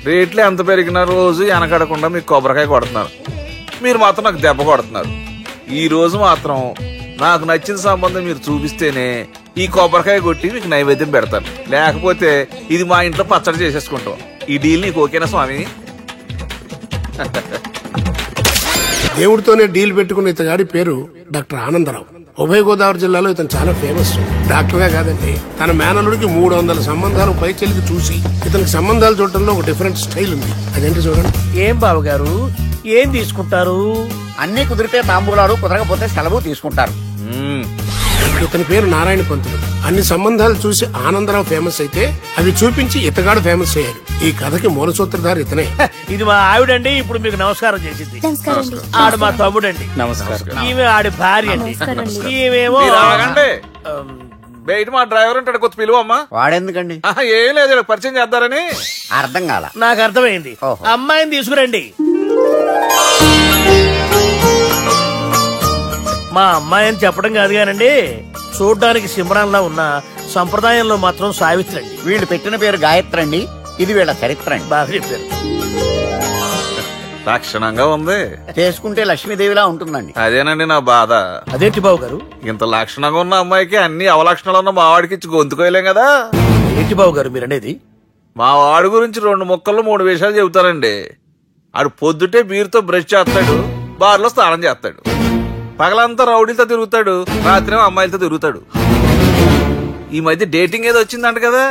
రేట్లు ఎంత పెరిగినా రోజు వెనకడకుండా మీకు కొబ్బరికాయ కొడుతున్నారు, మీరు మాత్రం నాకు దెబ్బ కొడుతున్నారు. ఈ రోజు మాత్రం నాకు నచ్చిన సంబంధం మీరు చూపిస్తేనే ఈ కొబ్బరికాయ కొట్టి మీకు నైవేద్యం పెడతాను, లేకపోతే ఇది మా ఇంట్లో పచ్చడి చేసేసుకుంటాం. ఈ డీల్ నీకు ఓకేనా స్వామి? దేవుడితోనే డీల్ పెట్టుకున్న ఇతగాడి పేరు డాక్టర్ ఆనందరావు. ఉభయ గోదావరి జిల్లాలో ఇతను చాలా ఫేమస్. డాక్టర్ గా కాదండి, తన మేనలుడికి 300 సంబంధాలు పైచెలికి చూసి ఇతనికి సంబంధాలు చూడటంలో ఒక డిఫరెంట్ స్టైల్ ఉంది. అదేంటి చూడండి. ఏం బాబు గారు, ఏం తీసుకుంటారు? అన్ని కుదిరితే తాంబూలాలు, కుదరకపోతే సెలవు తీసుకుంటారు. ఇతని పేరు నారాయణ పంతులు. అన్ని సంబంధాలు చూసి ఆనందరావు ఫేమస్ అయితే అవి చూపించి ఇతగాడు ఫేమస్ అయ్యాడు. ఈ కథకి మూల సూత్రధారి ఇతనే. ఇది మా ఆవిడండి, ఇప్పుడు మీకు నమస్కారం చేసింది. ఆడు మా తమ్ముడండి. నమస్కారం. ఈమె ఆడి భార్య అండి. ఈమెమో బయట మా డ్రైవర్ ఉంటాడు, కొత్త పిలువమ్మా. వాడెందుకండి? ఏం లేదు, పరిచయం చేద్దారని. అర్థం కాల. నాకు అర్థమైంది. అమ్మాయిని తీసుకురండి. మా అమ్మాయి అని చెప్పడం కాదు కానండి, చూడ్డానికి సింహరాన్లా ఉన్న సంప్రదాయంలో మాత్రం సావిత్రి అండి. వీళ్ళు పెట్టిన పేరు గాయత్రి అండి. ఇది వీళ్ళ చరిత్ర అండి. బాగా చెప్పారు. లక్షణంగా ఉంది. చేసుకుంటే లక్ష్మీదేవిలా ఉంటుందండి. అదేనండి నా బాధ. అదేంటి బాబు గారు? ఇంత లక్షణంగా ఉన్న అమ్మాయికి అన్ని అవలక్షణాలు ఉన్న మా వాడికి ఇచ్చి గొంతుకోయలేం కదా. ఏంటి బాబు గారు మీరు అనేది? మా వాడి గురించి 2 ముక్కల్లో 3 విషయాలు చెబుతారండి. ఆడు పొద్దుటే బీరుతో బ్రష్ చేస్తాడు, బార్లో స్నానం చేస్తాడు, పగలంతా రౌడీలతో తిరుగుతాడు, రాత్రి అమ్మాయిలతో తిరుగుతాడు. ఈ మధ్య డేటింగ్ ఏదో వచ్చిందంట కదా,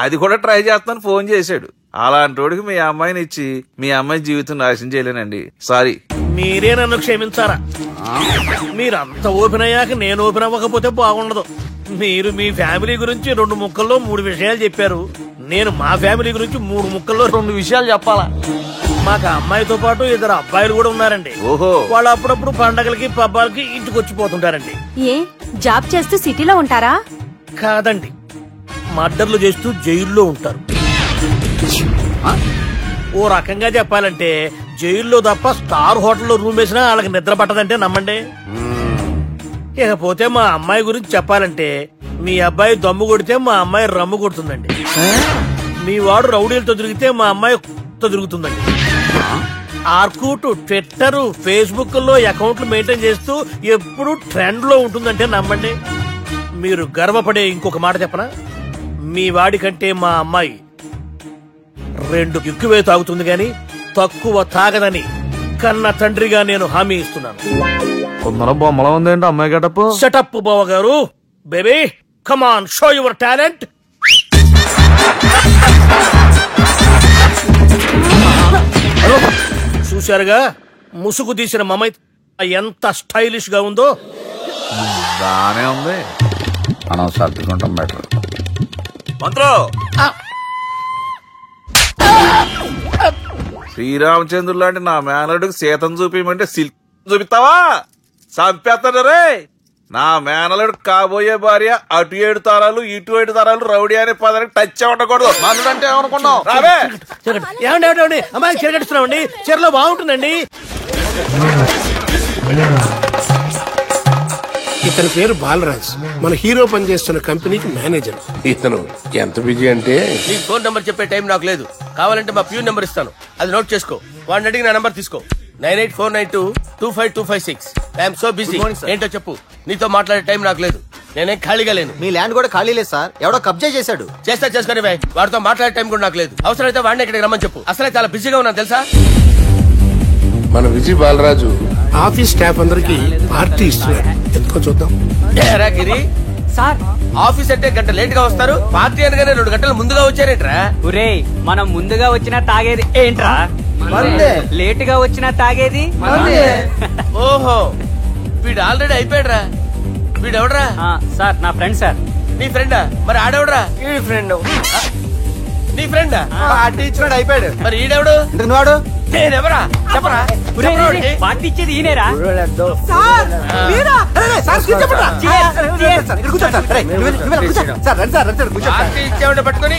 అది కూడా ట్రై చేస్తాను ఫోన్ చేశాడు. అలాంటి వాడికి మీ అమ్మాయిని ఇచ్చి మీ అమ్మాయి జీవితం నాశనం చేయలేనండి. సారీ. మీరే నన్ను క్షమించారా? మీరంత ఓపెన్ అయ్యాక నేను ఓపెన్ అవ్వకపోతే బాగుండదు. మీరు మీ ఫ్యామిలీ గురించి 2 ముక్కల్లో 3 విషయాలు చెప్పారు. నేను మా ఫ్యామిలీ గురించి 3 ముక్కల్లో 2 విషయాలు చెప్పాలా? మాకు అమ్మాయితో పాటు 2 అబ్బాయిలు కూడా ఉన్నారండి. ఓహో. వాళ్ళు అప్పుడప్పుడు పండగలకి పబ్బాలకి ఇంటికి వచ్చిపోతుంటారండి. ఏ జాబ్ చేస్తూ సిటీలో ఉంటారా? కాదండి, మర్డర్లు చేస్తూ జైల్లో ఉంటారు. ఓ రకంగా చెప్పాలంటే జైల్లో తప్ప స్టార్ హోటల్లో రూమ్ వేసినా వాళ్ళకి నిద్ర పట్టదంటే నమ్మండి. ఇకపోతే మా అమ్మాయి గురించి చెప్పాలంటే మీ అబ్బాయి దమ్ము కొడితే మా అమ్మాయి రమ్ము కొడుతుందండి. మీ వాడు రౌడీలతో తిరిగితే మా అమ్మాయి తిరుగుతుందండి. ఆర్కుట్, ట్విట్టర్, ఫేస్బుక్ లో అకౌంట్లు మెయింటైన్ చేస్తూ ఎప్పుడు ట్రెండ్ లో ఉంటుందంటే నమ్మండి. మీరు గర్వపడే ఇంకొక మాట చెప్పనా? మీ వాడి కంటే మా అమ్మాయి 2 ఎక్కువే తాగుతుంది గాని తక్కువ తాగదని కన్న తండ్రిగా నేను హామీ ఇస్తున్నాను. కొందరు బొమ్మలా ఉందేంటి అమ్మాయి గడప? సెటప్ బావ గారు. Baby come on, show your talent. చూశారుగా ముసుగు తీసిన మమై ఎంత స్టైలిష్ గా ఉందో. బానే ఉంది. మనం సర్దుకుంటాం బెటర్. మంత్రో, శ్రీరామచంద్రుడు లాంటి నా మేనలుడికి సీతను చూపించమంటే సిల్క్ చూపిస్తావా? చంపేస్తాడు రే. నా మేనలుడు కాబోయే భార్య అటు 7 తరాలు ఇటు 7 తరాలు రౌడీ అనే పదానికి టచ్ ఉండకూడదు. మనడు అంటే ఏమనుకున్నావు? రావే. ఏమండి అమ్మాయి చెరగడుస్తున్నామండి, చీరలో బాగుంటుందండి. ఇతని పేరు బాలరాజ్. మన హీరో పనిచేస్తున్న కంపెనీకి మేనేజర్. ఇతను ఎంత బిజీ అంటే నీ ఫోన్ నంబర్ చెప్పే టైం నాకు లేదు. కావాలంటే మా ప్యూన్ నెంబర్ ఇస్తాను, అది నోట్ చేసుకో. వాడిని అడిగి నా నంబర్ తీసుకో. 9849225256. I'm so busy. ఏంటో చెప్పు. నీతో మాట్లాడే టైం నాకు లేదు, నేనేం ఖాళీగా లేను. మీ ల్యాండ్ కూడా ఖాళీ లేదు సార్, ఎవడో కబ్జా చేశాడు. చేస్తా చేసుకుని బాయ్, వాడితో మాట్లాడే టైం కూడా నాకు లేదు. అవసరమైతే వాడిని ఇక్కడికి రమ్మని చెప్పు. అసలే చాలా బిజీగా ఉన్నాను తెలుసా. మన విజయ్ బాలరాజు ఆఫీస్ స్టాఫ్ అందరికి పార్టీ ఇస్తున్నాడు. ఎందుకో చూద్దాం. గిరి సార్, ఆఫీస్ అంటే గంట లేట్ గా వస్తారు, పార్టీ అనగానే 2 గంటలు ముందుగా వచ్చారేంట్రా? ఒరే మనం ముందుగా వచ్చినా తాగేది ఏంట్రా? లేట్ గా వచ్చినా తాగేది. ఓహో, వీడు ఆల్రెడీ అయిపోయాడురా. వీడెవడరా? సార్ నా ఫ్రెండ్ సార్. నీ ఫ్రెండా? మరి ఆడెవడరా? ఈ ఫ్రెండ్. నీ ఫ్రెండా? పార్టీ ఇచ్చినాడు, అయిపోయాడు. మరి ఈడెవడు? వాడు నేనెవరా చెప్పరా? పార్టీ ఇచ్చేది ఈయనేరా? పార్టీ ఇచ్చేవాడు పట్టుకుని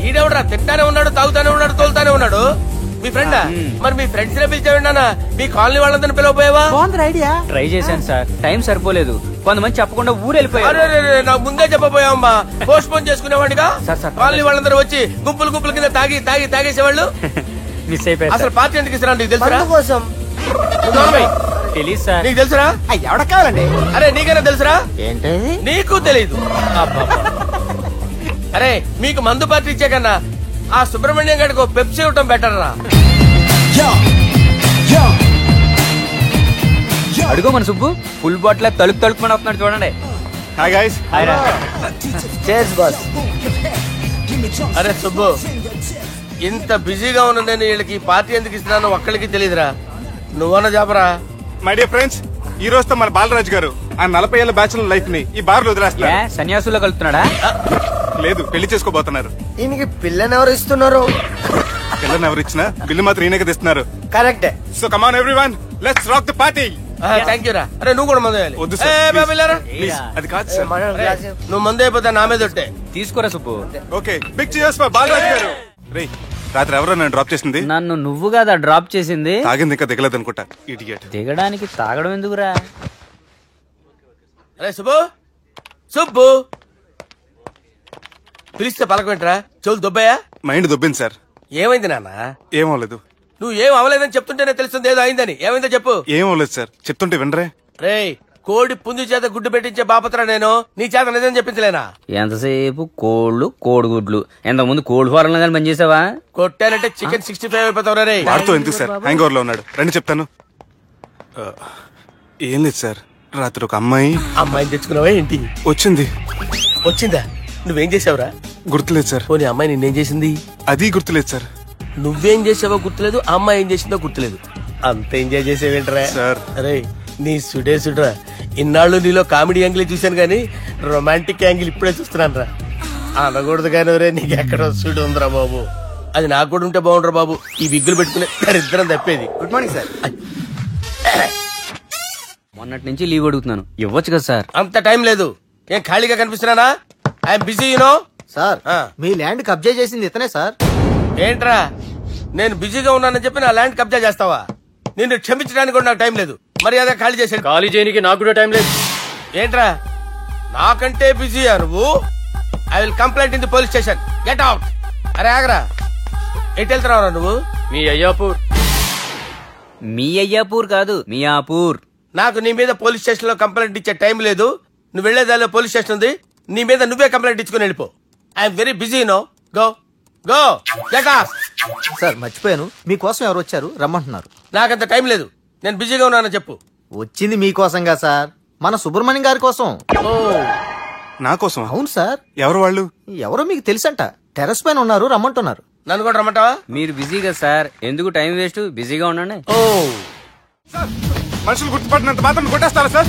ఈడెవడరా? తింటానే ఉన్నాడు, తాగుతానే ఉన్నాడు, తోలుతానే ఉన్నాడు. మీ ఫ్రెండా? మరి మీ ఫ్రెండ్స్ నే పిలిచావిన్నానా? మీ కాలనీ వాళ్ళందరినీ పిలవపోయావా? ట్రై చేశాను సార్, టైం సరిపోలేదు. కొంతమంది చెప్పకుండా ఊరు వెళ్ళిపోయారు. అరే నాకు ముందే చెప్పపోయావమ్మా. పోస్ట్ పోన్ చేసుకునేవాడిగా. సార్. కాలనీ వాళ్ళందరూ వచ్చి గుంపులు కింద తాగేసేవాళ్ళు. మిస్ అయిపోయారు. అసలు పార్టీ ఎందుకు ఇస్తున్నా నీకు తెలుసురా? కోసం తెలీదు సార్. నీకు తెలుసురా? ఎవడ కావాలండి? అరే నీకైనా తెలుసురా? ఏంటి నీకు తెలీదు? అరే మీకు మందు పార్టీ ఇచ్చే కన్నా ఆ సుబ్రహ్మణ్యం గడికి పెప్సీ ఇవ్వటం బెటర్ రా. అడుగు మన సుబ్బు ఫుల్ బాటిల్ తలుపుమని వస్తున్నాడు చూడండి. అరే సుబ్బు, ఇంత బిజీగా ఉన్న నేను వీళ్ళకి పార్టీ ఎందుకు ఇస్తున్నాను ఒక్కడికి తెలియదురా. నువ్వన్న చెప్పరా? మై డియర్ ఫ్రెండ్స్, ఈ రోజుతో మన బాలరాజు గారు ఆ 40 ఏళ్ల బ్యాచులర్ లైఫ్ ని ఈ బార్ లో వదిలేస్తున్నారు. సన్యాసుల్లో కలుపుతున్నాడా? లేదు, పెళ్లి చేసుకోబోతున్నారు. ఈయనకి పిల్లని ఎవరు ఇస్తున్నారు? పిల్లని ఎవరు ఇచ్చినా బిల్లు మాత్రం ఈయనకి తెస్తున్నారు. కరెక్టే. So come on everyone, let's rock the party. Thank you రా. అరే నువ్వు కూడా మందు వేయాలి. వద్దు సార్, ప్లీజ్. అది కాదు సార్. నువ్వు మందు అయిపోతే నా మీద ఒట్టే. తీసుకోరా Subbu. Okay, big cheers for Balaraju garu. రేయ్, రాత్రి ఎవరో నన్ను డ్రాప్ చేసింది? నన్ను నువ్వు కదా డ్రాప్ చేసింది. తాగింది ఇంకా దిగలేదు అనుకుంటా. ఇడియట్. దిగడానికి తాగడం ఎందుకురా? అరే సుబ్బు పిలిస్తే పలకమేంట్రా? చెవులు దొబ్బాయా? Mind దొబ్బింది sir. ఏమైంది నాన్న? ఏమవలేదు. నువ్వు ఏం అవలేదని చెప్తుంటేనే తెలుస్తుంది ఏదో అయిందని. ఏమైందో చెప్పు. ఏమవలేదు సార్, చెప్తుంటే వినరే. రేయ్, కోడి పుంజు చేత గుడ్డు పెట్టించే బాపత్రా నేను. నీ చేత నిజం చెప్పించలేనా? ఎంతసేపు కోళ్ళు కోడిగుడ్లు. ఎంతకుముందు కోడి ఫారంలో కానీ పనిచేసావా? కొట్టానంటే చికెన్ 65 అయిపోతావు రే. వాడుతూ ఎందుకు సార్, హ్యాంగ్ ఓవర్ లో ఉన్నాడు. రండి చెప్తాను. ఏం లేదు సార్, రాత్రి ఒక అమ్మాయిని తెచ్చుకున్నావా ఏంటి? వచ్చిందా? నువ్వేం చేసావురా? గుర్తులేదు సార్. పోనీ అమ్మాయి నిన్నేం చేసింది? అది గుర్తులేదు సార్. నువ్వేం చేసావో గుర్తులేదు, అమ్మాయి ఏం చేసిందో గుర్తులేదు. అంత ఎంజాయ్ చేసేవేంట్రా సార్? అరే నీ సుడరా. ఇన్నాళ్ళు నీలో కామెడీ యాంగిల్ చూశాను గానీ రొమాంటిక్ యాంగిల్ ఇప్పుడే చూస్తున్నాను రా. అనకూడదు కానీ రే, నీకు ఎక్కడ సుడు ఉందిరా బాబు. అది నాకు కూడా ఉంటే బాగుండ్రా బాబు. ఈ విగ్గులు పెట్టుకునే ఇద్దరం తప్పేది. Good morning sir. మొన్నటి నుంచి లీవ్ అడుగుతున్నాను, ఇవ్వచ్చు కదా సార్? అంత టైం లేదు. ఏం ఖాళీగా కనిపిస్తున్నానా? I'm busy you know. సార్, మీ ల్యాండ్ కబ్జా చేసింది ఇతనే సార్. ఏంట్రా, నేను బిజీగా ఉన్నానని చెప్పి నా ల్యాండ్ కబ్జా చేస్తావా? నిన్ను క్షమించడానికి కూడా నాకు టైం లేదు. మరి అదే ఖాళీ చేసాడు. ఖాళీ చేయడానికి నాకు కూడా టైం లేదు. ఏంట్రా నాకంటే బిజీయా నువ్వు? I will complaint in the police station. Get out. అరే ఆగరా, ఎటు వెళ్తున్నావురా నువ్వు? మీ అయ్యాపూర్. మీ అయ్యాపూర్ కాదు, మియాపూర్. నాకు నీ మీద పోలీస్ స్టేషన్ లో కంప్లైంట్ ఇచ్చే టైం లేదు. నువ్వు వెళ్లేదాలో పోలీస్ స్టేషన్ ఉంది. నీ మీద నువ్వే కంప్లైంట్ ఇచ్చుకుని వెళ్ళిపో. I'm very busy no. Go go get off. Sir మర్చిపోయాను, మీకోసం ఎవరు వచ్చారు రమ్మంటున్నారు. నాకంత టైం లేదు, నేను బిజీగా ఉన్నానని చెప్పు. వచ్చింది మీకోసంగా సార్, మన సుబ్రహ్మణ్యం గారి కోసం. నా కోసం? అవును సార్. ఎవరు వాళ్ళు? ఎవరో మీకు తెలుసంట. టెర్రస్ పైన ఉన్నారు, రమ్మంటున్నారు. నన్ను కూడా రమ్మంటావా? మీరు బిజీ కదా సార్, ఎందుకు టైం వేస్ట్, బిజీగా ఉండండి. మనుషులు గుర్తుపట్టినంత మాత్రం కొట్టేస్తారా సార్?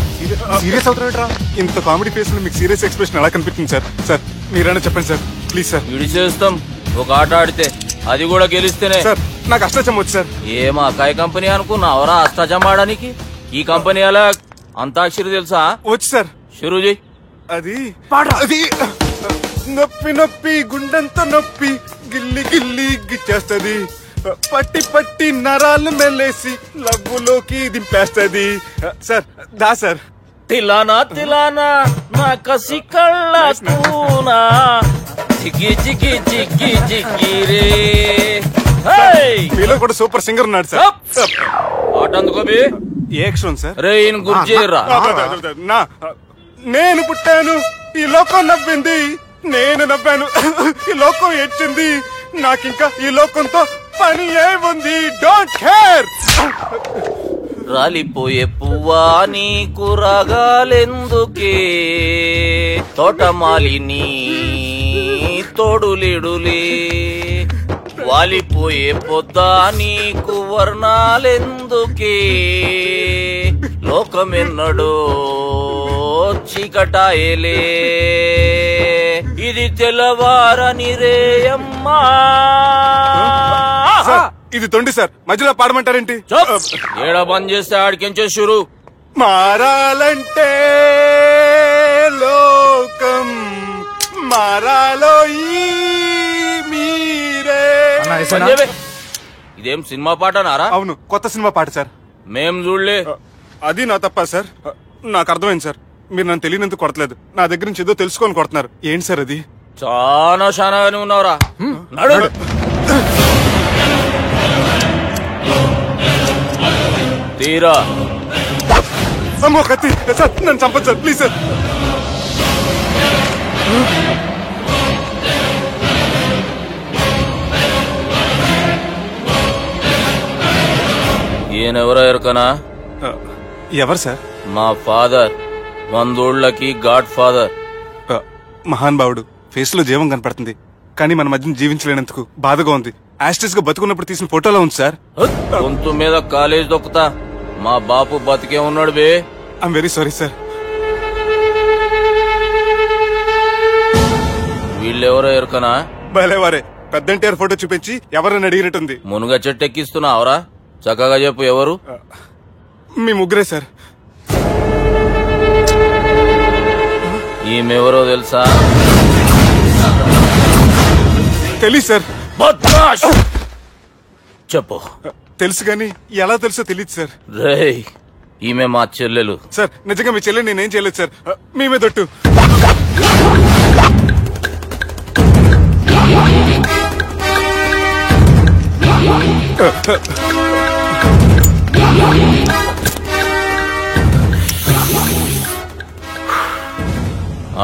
సీరియస్ అవుతారా? ఇంత కామెడీ ఫేస్ లో మీకు సీరియస్ ఎక్స్ప్రెషన్ ఎలా కనిపిస్తుంది సార్? సార్ మీరైనా చెప్పండి సార్, ప్లీజ్ సార్. చేస్తాం ఒక ఆట ఆడితే, అది కూడా గెలిస్తేనే. సార్ నాకు అష్టాచం వచ్చు సార్. ఏం అకాయ కంపెనీ అనుకున్నావరా అష్టాచం ఆడడానికి? ఈ కంపెనీ అలా అంతాక్షరి తెలుసా? వచ్చు సార్. షురూ చేయి. అది నొప్పి నొప్పి గుండెంత నొప్పి గిల్లి గిల్లి గిచ్చేస్తది, పట్టి పట్టి నరాలు మెల్లేసి లవ్వులోకి దింపేస్తది. సార్ దా సార్. తిలానా తిలానా నా కసి కళ్ళ కూనా జిగి జిగి జిగి జిగి రే. మీలో కూడా సూపర్ సింగర్ ఉన్నాడు సార్. ఆట అందుకోబి. ఏ అక్షరం సార్? రే ఈయన గుర్తు చేయరా. నేను పుట్టాను, ఈ లోకం నవ్వింది, నేను నవ్వాను, ఈ లోకం ఏడ్చింది, నాకింకా ఈ లోకంతో పని ఏముంది? Don't care. రాలిపోయే పువ్వా నీకు రాగాలెందుకే, తోటమాలిని తోడులిడులే, వాలిపోయే పొద్దా నీకు వర్ణాలెందుకే, లోకమెన్నడో చీకటాయలే, ఇది తెల్లవారని రేయమ్మా. ఇది తొండి సార్, మధ్యలో పాడమంటారేంటి? ఏడా బంద్ చేస్తే ఆడికించే షురు. మారాలంటే లోకం మారాలో ఈ మీరే. ఇదేం సినిమా పాటనారా? అవును, కొత్త సినిమా పాట సార్. మేం చూడలే. అది నా తప్ప సార్. నాకు అర్థమైంది సార్. మీరు నన్ను తెలియనందుకు కొడతలేదు, నా దగ్గర నుంచి ఏదో తెలుసుకొని కొడుతున్నారు. ఏంటి సార్ అది? చాలా శానాగానే ఉన్నావురా. నడు. తీరా. అమ్మో కత్తి సార్, నన్ను చంపదు సార్, ప్లీజ్ సార్. ఈయనెవరో ఎరకనా? ఎవరు సార్? మా ఫాదర్, 100 గాడ్ ఫాదర్. మహాన్ భావుడు. ఫేస్ లో జీవం కనపడుతుంది, కానీ మన మధ్యన జీవించలేనందుకు బాధగా ఉంది. యాస్టిస్ గా బతుకున్నప్పుడు తీసిన ఫోటోలో ఉంది సార్. గొంతు మీద కాలేజ్ దొక్కుతా. మా బాపు బతికే ఉన్నాడు బే. I'm very sorry sir. వీళ్ళెవరో ఎరకనా? భలేవారే, పెద్ద ఎన్టీఆర్ ఫోటో చూపించి ఎవరని అడిగినట్టుంది. మునుగ చెట్టు ఎక్కిస్తున్నావురా? చక్కగా చెప్పు, ఎవరు? మీ ముగ్గురే సార్. ఈమెవరో తెలుసా? తెలీదు సార్. చెప్పు. తెలుసు కానీ ఎలా తెలుసో తెలియదు సార్. రేయ్, ఈమె మా చెల్లెలు. సార్ నిజంగా మీ చెల్లెలు నేనేం చేయలేదు సార్. మీ మీద ఒట్టు.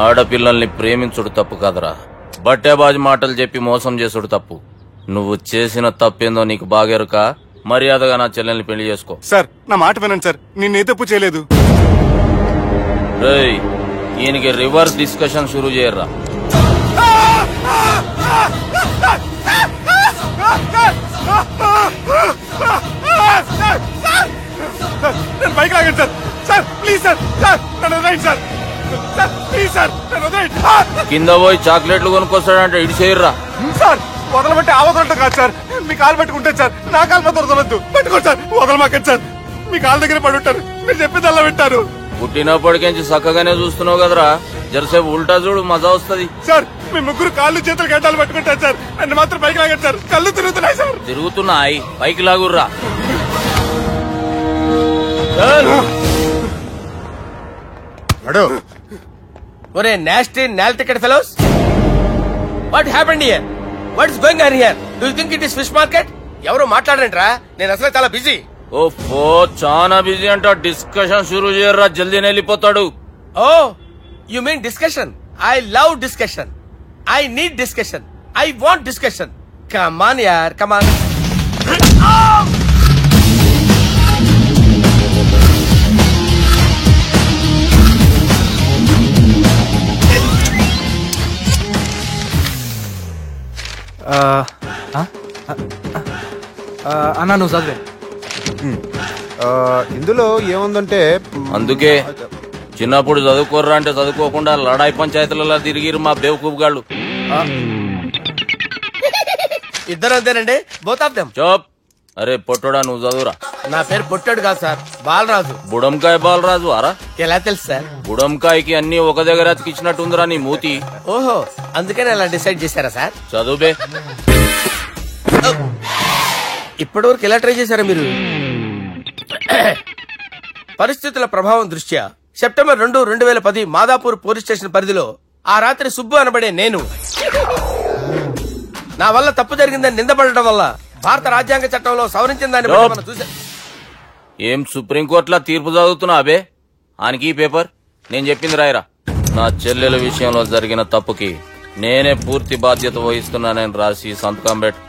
ఆడపిల్లల్ని ప్రేమించుడు తప్పు కాదురా, బట్టేబాజు మాటలు చెప్పి మోసం చేసుడు తప్పు. నువ్వు చేసిన తప్పేందో నీకు బాగెరుక. మర్యాదగా నా చెల్లెల్ని పెళ్లి చేసుకో. సార్ నా మాట వినండి సార్, నేనే తప్పు చేయలేదు. రేయ్, ఈయనకి రివర్స్ డిస్కషన్ షురూ చేయర్రా. బైక్ లాగండి sir. Sir please sir, sir నన్ను వదిలేయండి సార్. సార్ ప్లీజ్ సార్, నన్ను వదిలేయండి. కింద పోయి చాక్లెట్లు కొనుక్కొస్తాడంటే ఇటు చేయర్రా. సార్ వదలబట్టి ఆ వదలటం కాదు సార్, మీ కాలు పట్టుకుంటాను సార్. నా కాలు మాత్రం వదలొద్దు. పట్టుకోండి సార్, వదలమాకండి సార్. మీ కాలు దగ్గర పడి ఉంటారు, మీరు చెప్పింది అలా వింటారు. పుట్టినప్పటికేంచి చక్కగానే చూస్తున్నావు కదరా, జరసేపు ఉల్టా చూడు, మజా వస్తుంది. సార్ మీ ముగ్గురు కాళ్ళు చేతులు గడ్డాలు పట్టుకుంటారు సార్, నన్ను మాత్రం పైకి లాగండి సార్. కళ్ళు తిరుగుతున్నాయి సార్. తిరుగుతున్నాయి, పైకి లాగుర్రా. ఒరే నాస్టీ నాల్టికెట్ fellows, what happened here? What is going on here? Do you think it is fish market? ఎవరు మాట్లాడండిరా, నేను అసలే చాలా బిజీ. ఓఫో, చాలా బిజీ అంట. డిస్కషన్ షురూ చేయర్రా, జల్దీనే వెళ్ళిపోతాడు. Oh you mean discussion? I love discussion. I need discussion. I want discussion. Come on యార్, కమ్ ఆన్. అన్నా నువ్వు చదివే. ఇందులో ఏముందంటే, అందుకే చిన్నప్పుడు చదువుకోర్రా అంటే చదువుకోకుండా లడాయి పంచాయతీలలో తిరిగిరు మా బేవకూపు గాళ్ళు. ఇద్దరు అంతేనండి, బోత్ ఆఫ్ దెమ్. చోప్. అరే పొట్టోడా, నువ్వు చదువురా. నా పేరు పొట్టాడు కాదు సార్, బాలరాజు. బుడంకాయ బాలరాజు అరా? ఎలా తెలుసు సార్? బుడంకాయకి అన్ని ఒక దగ్గర అతికిచ్చినట్టుందిరా నీ మూతి. ఓహో, అందుకని అలా డిసైడ్ చేశారా సార్? చదువుబే. ఇప్పటి వరకు ఎలా ట్రై చేశారా మీరు? పరిస్థితుల ప్రభావం దృష్ట్యా సెప్టెంబర్ 2, 2010 మాదాపూర్ పోలీస్ స్టేషన్ పరిధిలో ఆ రాత్రి సుబ్బు అనబడే నేను నా వల్ల తప్పు జరిగిందని నిందపడటం వల్ల భారత రాజ్యాంగ చట్టంలో సవరించిన దాన్ని బట్టి మనం చూసా. ఏం సుప్రీంకోర్టులో తీర్పు చదువుతున్నా అబే? ఆనికి ఈ పేపర్ నేను చెప్పింది రాయరా. నా చెల్లెల విషయంలో జరిగిన తప్పుకి నేనే పూర్తి బాధ్యత వహిస్తున్నానని రాసి సంతకం పెట్టు.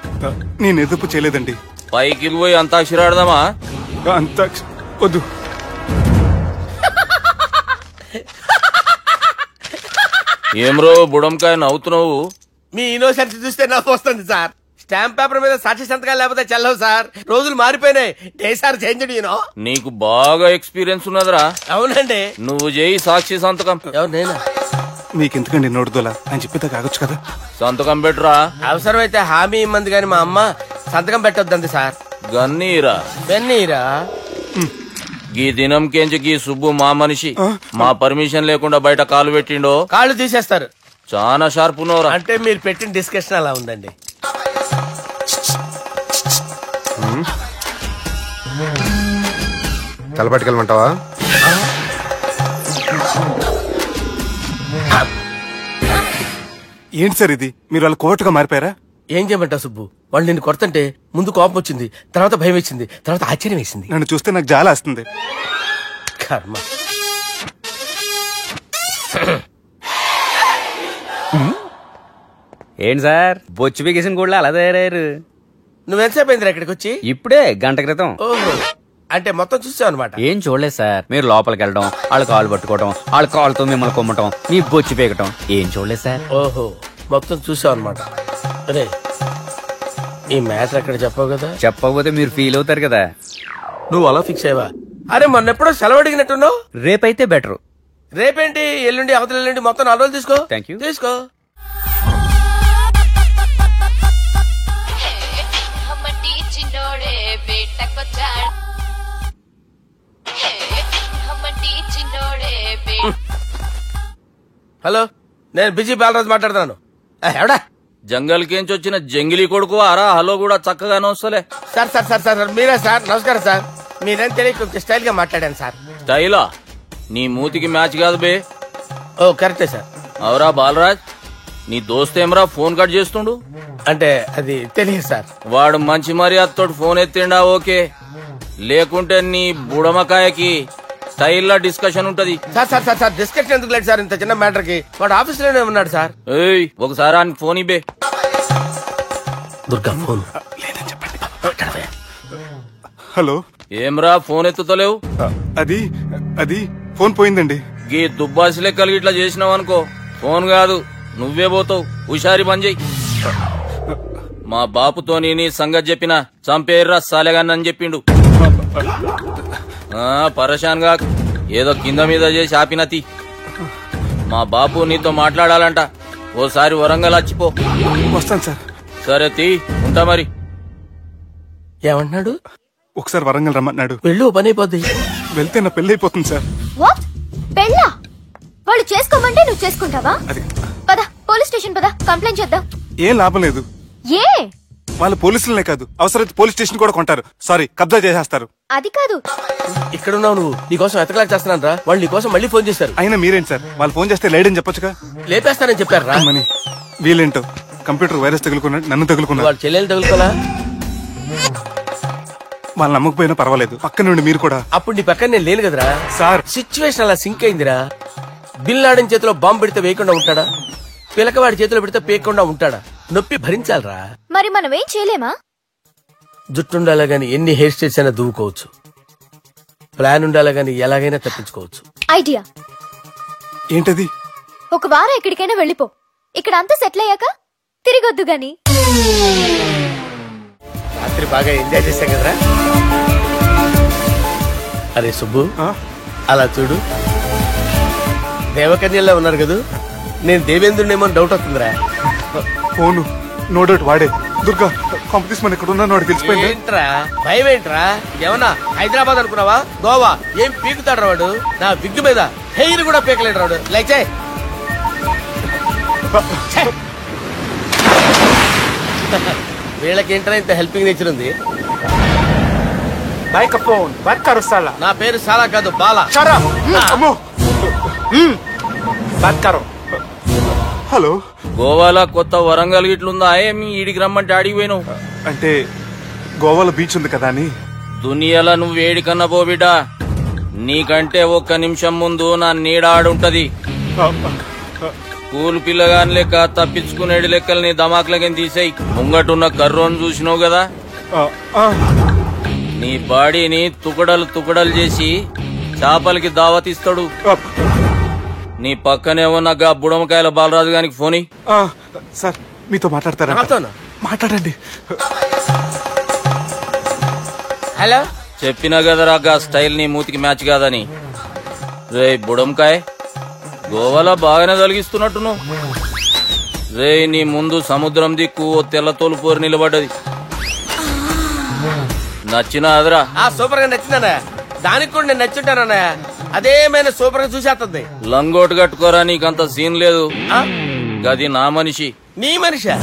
నేను ఎదుపు చేయలేదండి. పైకి పోయి అంతాక్షరి ఆడదామా? వద్దు. ఏమ్రో బుడంకాయ నవ్వుతున్నావు? మీ ఇన్నోసెన్స్ చూస్తే నవ్వు వస్తుంది సార్. స్టాంప్ పేపర్ మీద సాక్షి సంతకాలు లేకపోతే చెల్లవు సార్. రోజులు మారిపోయినాయి. Day sir change. నీకు బాగా ఎక్స్పీరియన్స్ ఉన్నదిరా. అవునండి. నువ్వు చేయి సాక్షి సంతకం. ఎవరు? నేనా? మీకెందుకండి నోడుదోలా? ఆయన చెప్పేదా కాగొచ్చు కదా. సంతకం పెట్టురా. అవసరమైతే హామీ ఇమ్మంది గాని మా అమ్మ సంతకం పెట్టొద్దండి సార్. గన్నీరా బెన్నీరా. గీ దినంకేంచి గీ సుబ్బు మా మనిషి. మా పర్మిషన్ లేకుండా బయట కాలు పెట్టిండో కాళ్ళు తీసేస్తారు. చాలా షార్ప్ ఉన్నవరా. అంటే మీరు పెట్టిన డిస్కషన్ అలా ఉందండి. తలపట్టుకెళ్ళమంటావా? ఏంటి సార్ ఇది, మీరు వాళ్ళ కోర్టుగా మారిపోయారా? ఏం చేయమంటావు సుబ్బు, వాళ్ళు నిన్ను కొడుతుంటే ముందు కోపం వచ్చింది, తర్వాత భయం వేసింది, తర్వాత ఆశ్చర్యం వేసింది. నన్ను చూస్తే నాకు జాల వస్తుంది. కర్మ. ఏంటి సార్ బొచ్చు బిగేసిన కూడా అలా తయారయ్యారు? నువ్వెంతసేపు అయిందిరా ఇక్కడికి వచ్చి? ఇప్పుడే గంట క్రితం. ఓహో, అంటే మొత్తం చూసావు అనమాట. ఏం చూడలేదు సార్, మీరు లోపలికి వెళ్ళడం, వాళ్ళ కాళ్ళు పట్టుకోవడం, వాళ్ళ కాళ్ళతో మిమ్మల్ని కొమ్మటం, మీ బొచ్చు పీకటం ఏం చూడలేదు సార్. ఓహో, మొత్తం చూసావు అనమాట. అరే ఈ మ్యాటర్ అక్కడ చెప్పావు కదా. చెప్పకపోతే మీరు ఫీల్ అవుతారు కదా. నువ్వు అలా ఫిక్స్ అయ్యవా? అరే మొన్నెప్పుడో సెలవు అడిగినట్టున్నావు. రేపైతే బెటర్. రేపేంటి, ఎల్లుండి, అవతల ఎల్లుండి, మొత్తం 4 రోజులు తీసుకో. Thank you. తీసుకో. హలో, నేను బిజీ బాలరాజు మాట్లాడుతున్నాను. ఎవడా? జంగల్ కేంచి వచ్చిన జంగిలీ కొడుకు అరా హలో కూడా చక్కగానే వస్తలే. సార్ సార్ సార్ సార్ మీరే సార్? నమస్కారం సార్. మీరేం తెలియక కొంచెం స్టైల్ గా మాట్లాడాను సార్. స్టైలా? నీ మూతికి మ్యాచ్ కాదు బే. ఓ కరెక్టే సార్. అవరా బాలరాజ్, నీ దోస్తేమరా ఫోన్ కట్ చేస్తుండు? అంటే అది తెలియదు సార్. వాడు మంచి మర్యాదతో ఫోన్ ఎత్తిండా ఓకే, లేకుంటే నీ బుడమకాయకి స్టైల్ డిస్కషన్ ఉంటది. Sir sir sir sir discussion ఎందుకు లేదు సార్, ఇంత చిన్న మ్యాటర్ కి. వాడు ఆఫీస్ లోనే ఉన్నాడు సార్. ఏయ్ ఒకసారి ఆయన ఫోన్ ఇబ్బే. దుర్గా ఫోన్. హలో. ఏమ్రా ఫోన్ ఎత్తుతలేవు? అది అది ఫోన్ పోయిందండి. గీ దుబ్బాసి లెక్కలు ఇట్లా చేసినావు అనుకో, ఫోన్ కాదు నువ్వే పోతావు. హుషారి పని చెయ్యి. మా బాపుతో నీ సంగతి చెప్పిన చంపేర్రా సాలెగాన్ని చెప్పిండు. పరేషాన్ గా ఏదో కింద మీద చేసి ఆపినతి. మా బాపు నీతో మాట్లాడాలంట, ఓసారి వరంగల్ వచ్చిపో. వస్తాను సార్. సరే తీ, ఉంటా మరి. ఏమంటున్నాడు? ఒకసారి వరంగల్ రమ్మన్నాడు. వెళ్ళు, పని అయిపోద్ది. వెళ్తే నా పెళ్లి అయిపోతుంది సార్. వాట్? పెళ్ళా? వాళ్ళు చేసుకోమంటే నువ్వు చేసుకుంటావా? పద పోలీస్ స్టేషన్ పద, కంప్లైంట్ చేద్దాం. ఏం లాభం లేదు. ఏ? వాళ్ళు పోలీసులనే కాదు, అవసరమైతే పోలీస్ స్టేషన్ కూడా కొంటారు. సారీ, కబ్జా చేసేస్తారు. అది కాదు. ఇక్కడ ఉన్నావు నువ్వు, నీకోసం ఎతకలేక చేస్తున్నాను రా. వాళ్ళు నీకోసం మళ్ళీ ఫోన్ చేశారు. అయినా మీరేంటి సార్, వాళ్ళు ఫోన్ చేస్తే లేడని చెప్పొచ్చుగా. లేపేస్తానని చెప్పారు రా. మని వీళ్ళేంటో కంప్యూటర్ వైరస్ తగులుకున్నాడు, నన్ను తగులుకున్నాడు. వాళ్ళు చెల్లెలు తగులుకోలా? వాళ్ళు నమ్మకపోయినా పర్వాలేదు, పక్క నుండి మీరు కూడా. అప్పుడు నీ పక్కన నేను లేను కదరా సార్. సిచ్యువేషన్ అలా సింక్ అయిందిరా. బిల్ లాడన్ చేతిలో బాంబు పెడితే వేయకుండా ఉంటాడా? పిలకవాడి చేతిలో పెడితే పేయకుండా ఉంటాడా? నొప్పి భరించాలరా. మరి మనం ఏం చేయలేమా? జుట్టుండాలా గాని ఎన్ని హెయిర్ స్టైల్స్ అయినా దువ్వుకోవచ్చు. ప్లాన్ ఉండాలా గాని ఎలాగైనా తప్పించుకోవచ్చు. ఐడియా ఏంటది? ఒక వారం ఎక్కడికైనా వెళ్ళిపో, ఇక్కడ అంతా సెటిల్ అయ్యాక తిరిగొద్దు గాని. రాత్రి బాగా ఎంజాయ్ చేశాం కదరా. అరే సుబ్బు, అలా చూడు, దేవకన్యల్లో ఉన్నారు కదా. నేను దేవేంద్రునేమో డౌట్ అవుతుందిరా. ఫోను నో డౌట్ వాడే. దుర్గా కాంపిటీషన్ ఇక్కడ ఉన్నాను, వాడు తెలిసిపోయింది. ఏంట్రా భయం ఏంట్రా? ఏమన్నా హైదరాబాద్ అనుకున్నావా? గోవా? ఏం పీకుతాడు వాడు? నా విగ్గు మీద హెయిర్ కూడా పీకలేడు వాడు. లైక్ వీళ్ళకేంట్రా ఇంత హెల్పింగ్ నేచర్ ఉంది. నా పేరు సాలా కాదు, బాలా. హలో. గోవాలో కొత్త వరంగల్ గిట్లుందా? ఏమి ఈడికి రమ్మంటే ఆడికి పోయినావు? అంటే గోవాలో బీచ్ ఉంది కదా అని. దునియాలో నువ్వు వేడికన్నా పో బిడ్డా, నీకంటే ఒక్క నిమిషం ముందు నా నీడ ఆడుంటది. స్కూల్ పిల్లగాని లెక్క తప్పించుకునేడు లెక్కలు నీ దమాకులకి తీసేయి. ముంగటున్న కర్రోని చూసినావు కదా, నీ బాడీని తుకడలు తుకడలు చేసి చేపలకి దావతిస్తాడు. నీ పక్కనే ఉన్న గా బుడమకాయల బాలరాజు గారికి ఫోన్. సార్ మీతో మాట్లాడతారా? మాట్లాడండి. హలో. చెప్పినా కదరా గా స్టైల్ నీ మూతికి మ్యాచ్ కాదని. రే బుడంకాయ్, గోవాలో బాగానే తొలగిస్తున్నట్టును. రే నీ ముందు సముద్రం దిక్కు ఓ తెల్ల తోలుపోరు నిలబడ్డది. నచ్చినా అదరా? సూపర్ గా నచ్చిందన్నా. దానికి కూడా నేను నచ్చుంటానన్నా. అదేమైనా సూపర్ గా చూసేస్తుంది. లంగోటు కట్టుకోరా, నీకంత సీన్ లేదు. గది నా మనిషి. నీ మనిషా?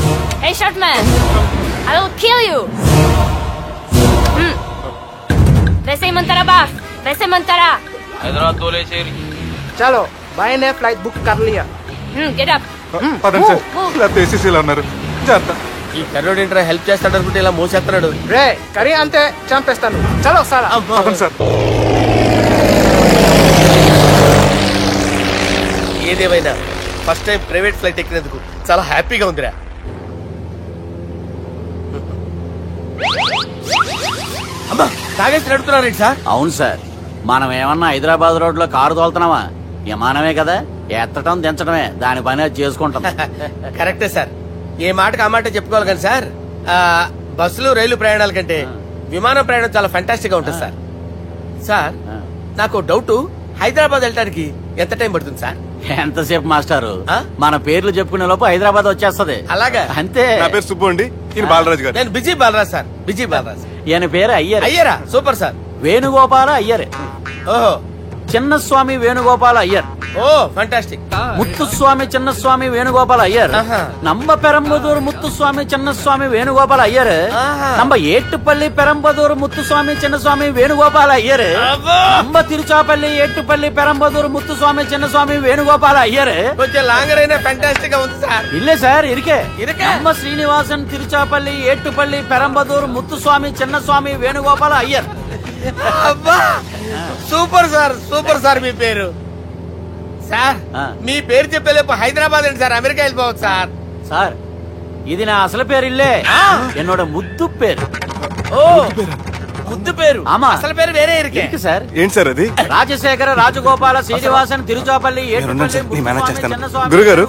Hey short man, I will kill you. రేసేయమంటారా బాస్? वैसे मंतरा హైదరాబాద్ తోలేసేరి. చలో भाई ने फ्लाइट बुक कर लिया गेट अप పదండి సార్ లేకపోతే ఏసీసీలో ఉన్నారు జాగ్రత్త. ఈ కర్రోడు ఏంట్రా హెల్ప్ చేస్తాడు అనుకుంటే ఇలా మోసేస్తున్నాడు. రే కరీ అంతే చంపేస్తాను చలో సారా పదండి సార్. ఏదేమైనా ఫస్ట్ టైం ప్రైవేట్ ఫ్లైట్ ఎక్కినందుకు చాలా హ్యాపీగా ఉందిరా. అమ్మా తాగేసి నడుపుతున్నారేంటి సార్? అవును సార్, మనం ఏమన్నా హైదరాబాద్ రోడ్ లో కారు తోలుతున్నామా? విమానమే కదా, ఎత్తటం దించడమే దాని పని అది చేసుకుంటాం. కరెక్టే సార్, ఏ మాటకు ఆ మాట చెప్పుకోవాలి కానీ సార్ బస్సులు రైలు ప్రయాణాల కంటే విమానం ప్రయాణం చాలా ఫెంటాస్టిక్ గా ఉంటుంది సార్. సార్ నాకు డౌట్, హైదరాబాద్ వెళ్ళడానికి ఎంత టైం పడుతుంది సార్? ఎంతసేపు మాస్టారు, మన పేర్లు చెప్పుకునే లోపు హైదరాబాద్ వచ్చేస్తది. అలాగా? అంతే. నా పేరు సుబ్బు అండి, ఈయన బాలరాజు గారు. నేను busy Balaraj sir, busy Balaraj. ఈయన పేరు అయ్యర్. అయ్యరా? Super sir. వేణుగోపాల అయ్యర్. ఓహో. చిన్నస్వామి వేణుగోపాల అయ్యర్. Oh fantastic. ముత్తుస్వామి చిన్నస్వామి వేణుగోపాల అయ్యర్. நம்ம பெரம்பதூர் முத்துசுவாமி சின்னசுவாமி வேணுகோபால ஐயர். நம்ம ஏட்டுப்பள்ளி பெரம்பதூர் முத்துசுவாமி சின்னசுவாமி வேணுகோபால ஐயர். நம்ம తిరుచాపల్లి ఏట్టుపల్లి பெரம்பதூர் முத்துசுவாமி சின்னசுவாமி வேணுகோபால ஐயர். కొంచెం లాంగర్ అయినా ఫంటాస్టిక్ గా ఉంది సార్. இல்ல சார் இருக்கே. நம்ம శ్రీనివాసన్ తిరుచాపల్లి ఏట్టుపల్లి பெரம்பதூர் ముత్తుస్వామి చిన్నస్వామి వేణుగోపాల అయ్యర్. అబ్బా సూపర్ సార్, సూపర్ సార్. మీ పేరు సార్, మీ పేరు చెప్పేలేపు హైదరాబాద్ అండి సార్, అమెరికా వెళ్ళిపోవచ్చు సార్. సార్ ఇది నా అసలు పేరు ఇల్లే, என்னோட ముద్దు పేరు. ఓ ముద్దు పేరు. ఆమా, అసలు పేరు వేరే ఇరికే సార్. ఏంటి సార్ అది? రాజశేఖర రాజగోపాల శ్రీనివాసన్ తిరుచాపల్లి గురుగారు,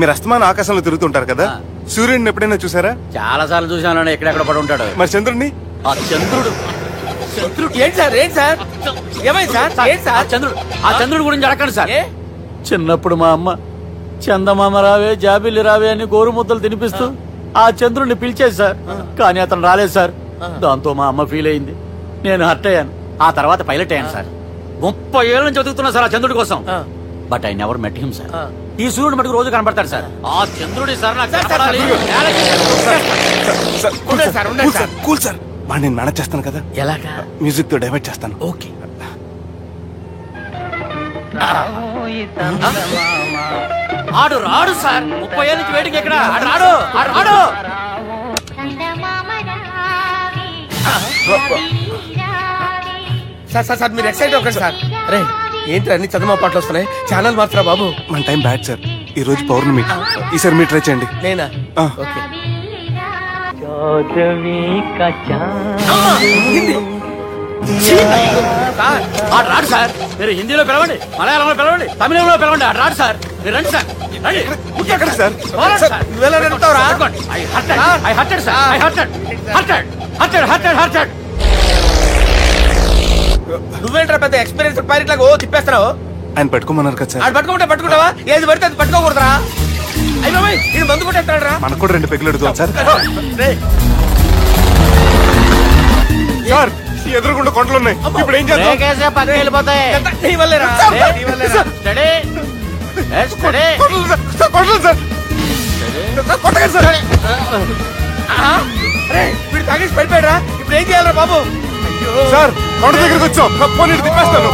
మీరు అస్తమానం ఆకాశంలో తిరుగుతుంటారు కదా, సూర్యుడిని ఎప్పుడైనా చూసారా? చాలా సార్లు చూసాను, ఎక్కడెక్కడ పడి ఉంటాడు. మరి చంద్రుడిని? ఆ చంద్రుడు. ఏంటి సార్, ఏంటి సార్, ఏమైంది సార్? ఏంటి సార్? చంద్రుడు, ఆ చంద్రుడు గురించి అడగండి సార్. చిన్నప్పుడు మా అమ్మ చందమామ రావే జాబిల్లి రావే అని గోరు ముద్దలు తినిపిస్తూ ఆ చంద్రుడిని పిలిచేది సార్, కానీ అతను రాలేదు సార్. దాంతో మా అమ్మ ఫీల్ అయింది, నేను హర్ట్ అయ్యాను. ఆ తర్వాత పైలట్ అయ్యాను సార్. 30 ఏళ్ళ నుంచి చదువుతున్నా సార్ ఆ చంద్రుడి కోసం. But I never met him sir. ఈ సూర్యుడు మటుకు రోజు కనబడతాడు సార్. ఆ చంద్రుడి సార్ నాకు కూల్ సార్, వాడు నేను మేనేజ్ చేస్తాను కదా. ఎలాగా? మ్యూజిక్ తో డైవర్ట్ చేస్తాను. ఓకే. ఆడు రాడు సార్, 30 ఏళ్ళ నుంచి వేడికి ఎక్కడ ఆడు రాడు, ఆడు రాడు. సార్ సార్ సార్ మీరు ఎక్సైట్ అవ్వకండి సార్. రే ఏంటి అన్ని చదువు పాటలు వస్తున్నాయి, ఛానల్ మాత్రం బాబు. మన టైం బ్యాడ్ సార్, ఈ రోజు పౌర్ణమి, ఈసారి మీరు ట్రై చేయండి. నేనా? ఓకే. ఆడు రాడు సార్, మీరు హిందీలో పిలవండి, మలయాళంలో పిలవండి, తమిళంలో పిలవండి, ఆడు రాడు సార్. మీరు రండి సార్, రండి. ఎక్కడ సార్? నువ్వేంట్రా పెద్ద ఎక్స్పీరియన్స్ పైరెట్ లాగా ఓ తిప్పేస్తున్నావు? ఆయన పట్టుకోమన్నారు కదా సార్. ఆడు పట్టుకుంటావా? ఏది పడితే అది పట్టుకోకూడదురా. అయ్యో ఇది మందు కొట్టేస్తాడు. మనకు కూడా 2 పెగ్గులు అడుగుతాం సార్. సార్ ఎదురుకుండా కొండలు ఉన్నాయి, ఇప్పుడు ఏం చేద్దాం? పక్కకి వెళ్ళిపోతాయి. నీ వల్లేరా? వీడు తాగేసి పడిపోయాడా? ఇప్పుడు ఏం చేయాలరా బాబు? సార్ కొండ దగ్గరికి వచ్చాం, పోనీ తిప్పేస్తాను.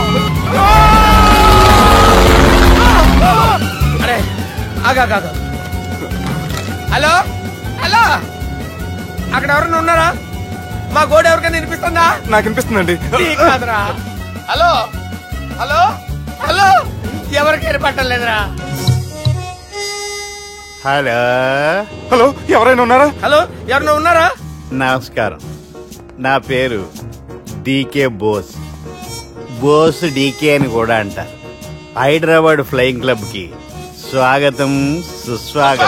అరే ఆగా. హలో హలో, అక్కడ ఎవరైనా ఉన్నారా? మా గోడ ఎవరికైనా వినిపిస్తుందా? నాకు వినిపిస్తుందండి. కాదురా. హలో హలో హలో, ఎవరికి ఏర్పట్టలేదురా. హలో హలో, ఎవరైనా ఉన్నారా? హలో ఎవరైనా ఉన్నారా? నమస్కారం, నా పేరు డీకే బోస్. బోస్ డీకే అని కూడా అంటారు. హైదరాబాద్ ఫ్లయింగ్ క్లబ్ కి స్వాగతం సుస్వాగతం.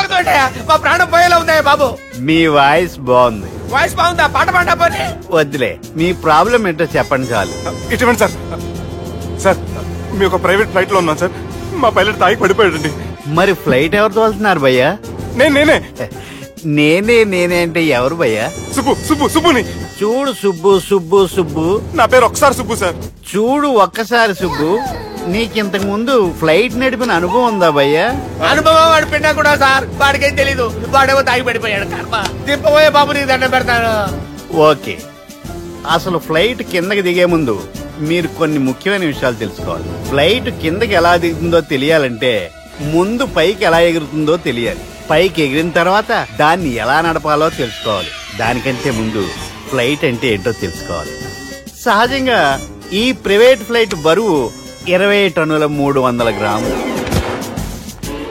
మా ప్రాణం పోయేలా ఉందా బాబు? మీ వాయిస్ బాగుంది. వాయిస్ బాగుందా? పాట పాడా పోనీ. వద్దులే, మీ ప్రాబ్లం ఏంటో చెప్పండి చాలు. ఇటువంటి సార్, సార్ మీ ఒక ప్రైవేట్ ఫ్లైట్ లో ఉన్నాం సార్, మా పైలట్ తాగి పడిపోయాడండి. మరి ఫ్లైట్ ఎవరు తోలుతున్నారు భయ్యా? నేనే అంటే ఎవరు భయ్యా? సుబ్బుని. చూడు సుబ్బు, నా పేరు ఒకసారి సుబ్బు సార్. చూడు ఒక్కసారి సుబ్బు, నీకింతకు ముందు ఫ్లైట్ నడిపిన అనుభవం ఉందా భయ్యా? అనుభవం వాడి పిండా కూడా సార్, వాడికేం తెలీదు. వాడేమో తాగి పడిపోయాడు. తిప్పబోయే బాబు నీ దండం పెడతాను. ఓకే, అసలు ఫ్లైట్ కిందకి దిగే ముందు మీరు కొన్ని ముఖ్యమైన విషయాలు తెలుసుకోవాలి. ఫ్లైట్ కిందకి ఎలా దిగుతుందో తెలియాలంటే ముందు పైకి ఎలా ఎగురుతుందో తెలియాలి. పైకి ఎగిరిన తర్వాత దాన్ని ఎలా నడపాలో తెలుసుకోవాలి. దానికంటే ముందు ఫ్లైట్ అంటే ఏంటో తెలుసుకోవాలి. సహజంగా ఈ ప్రైవేట్ ఫ్లైట్ బరువు 20 టన్నుల 300 గ్రాములు.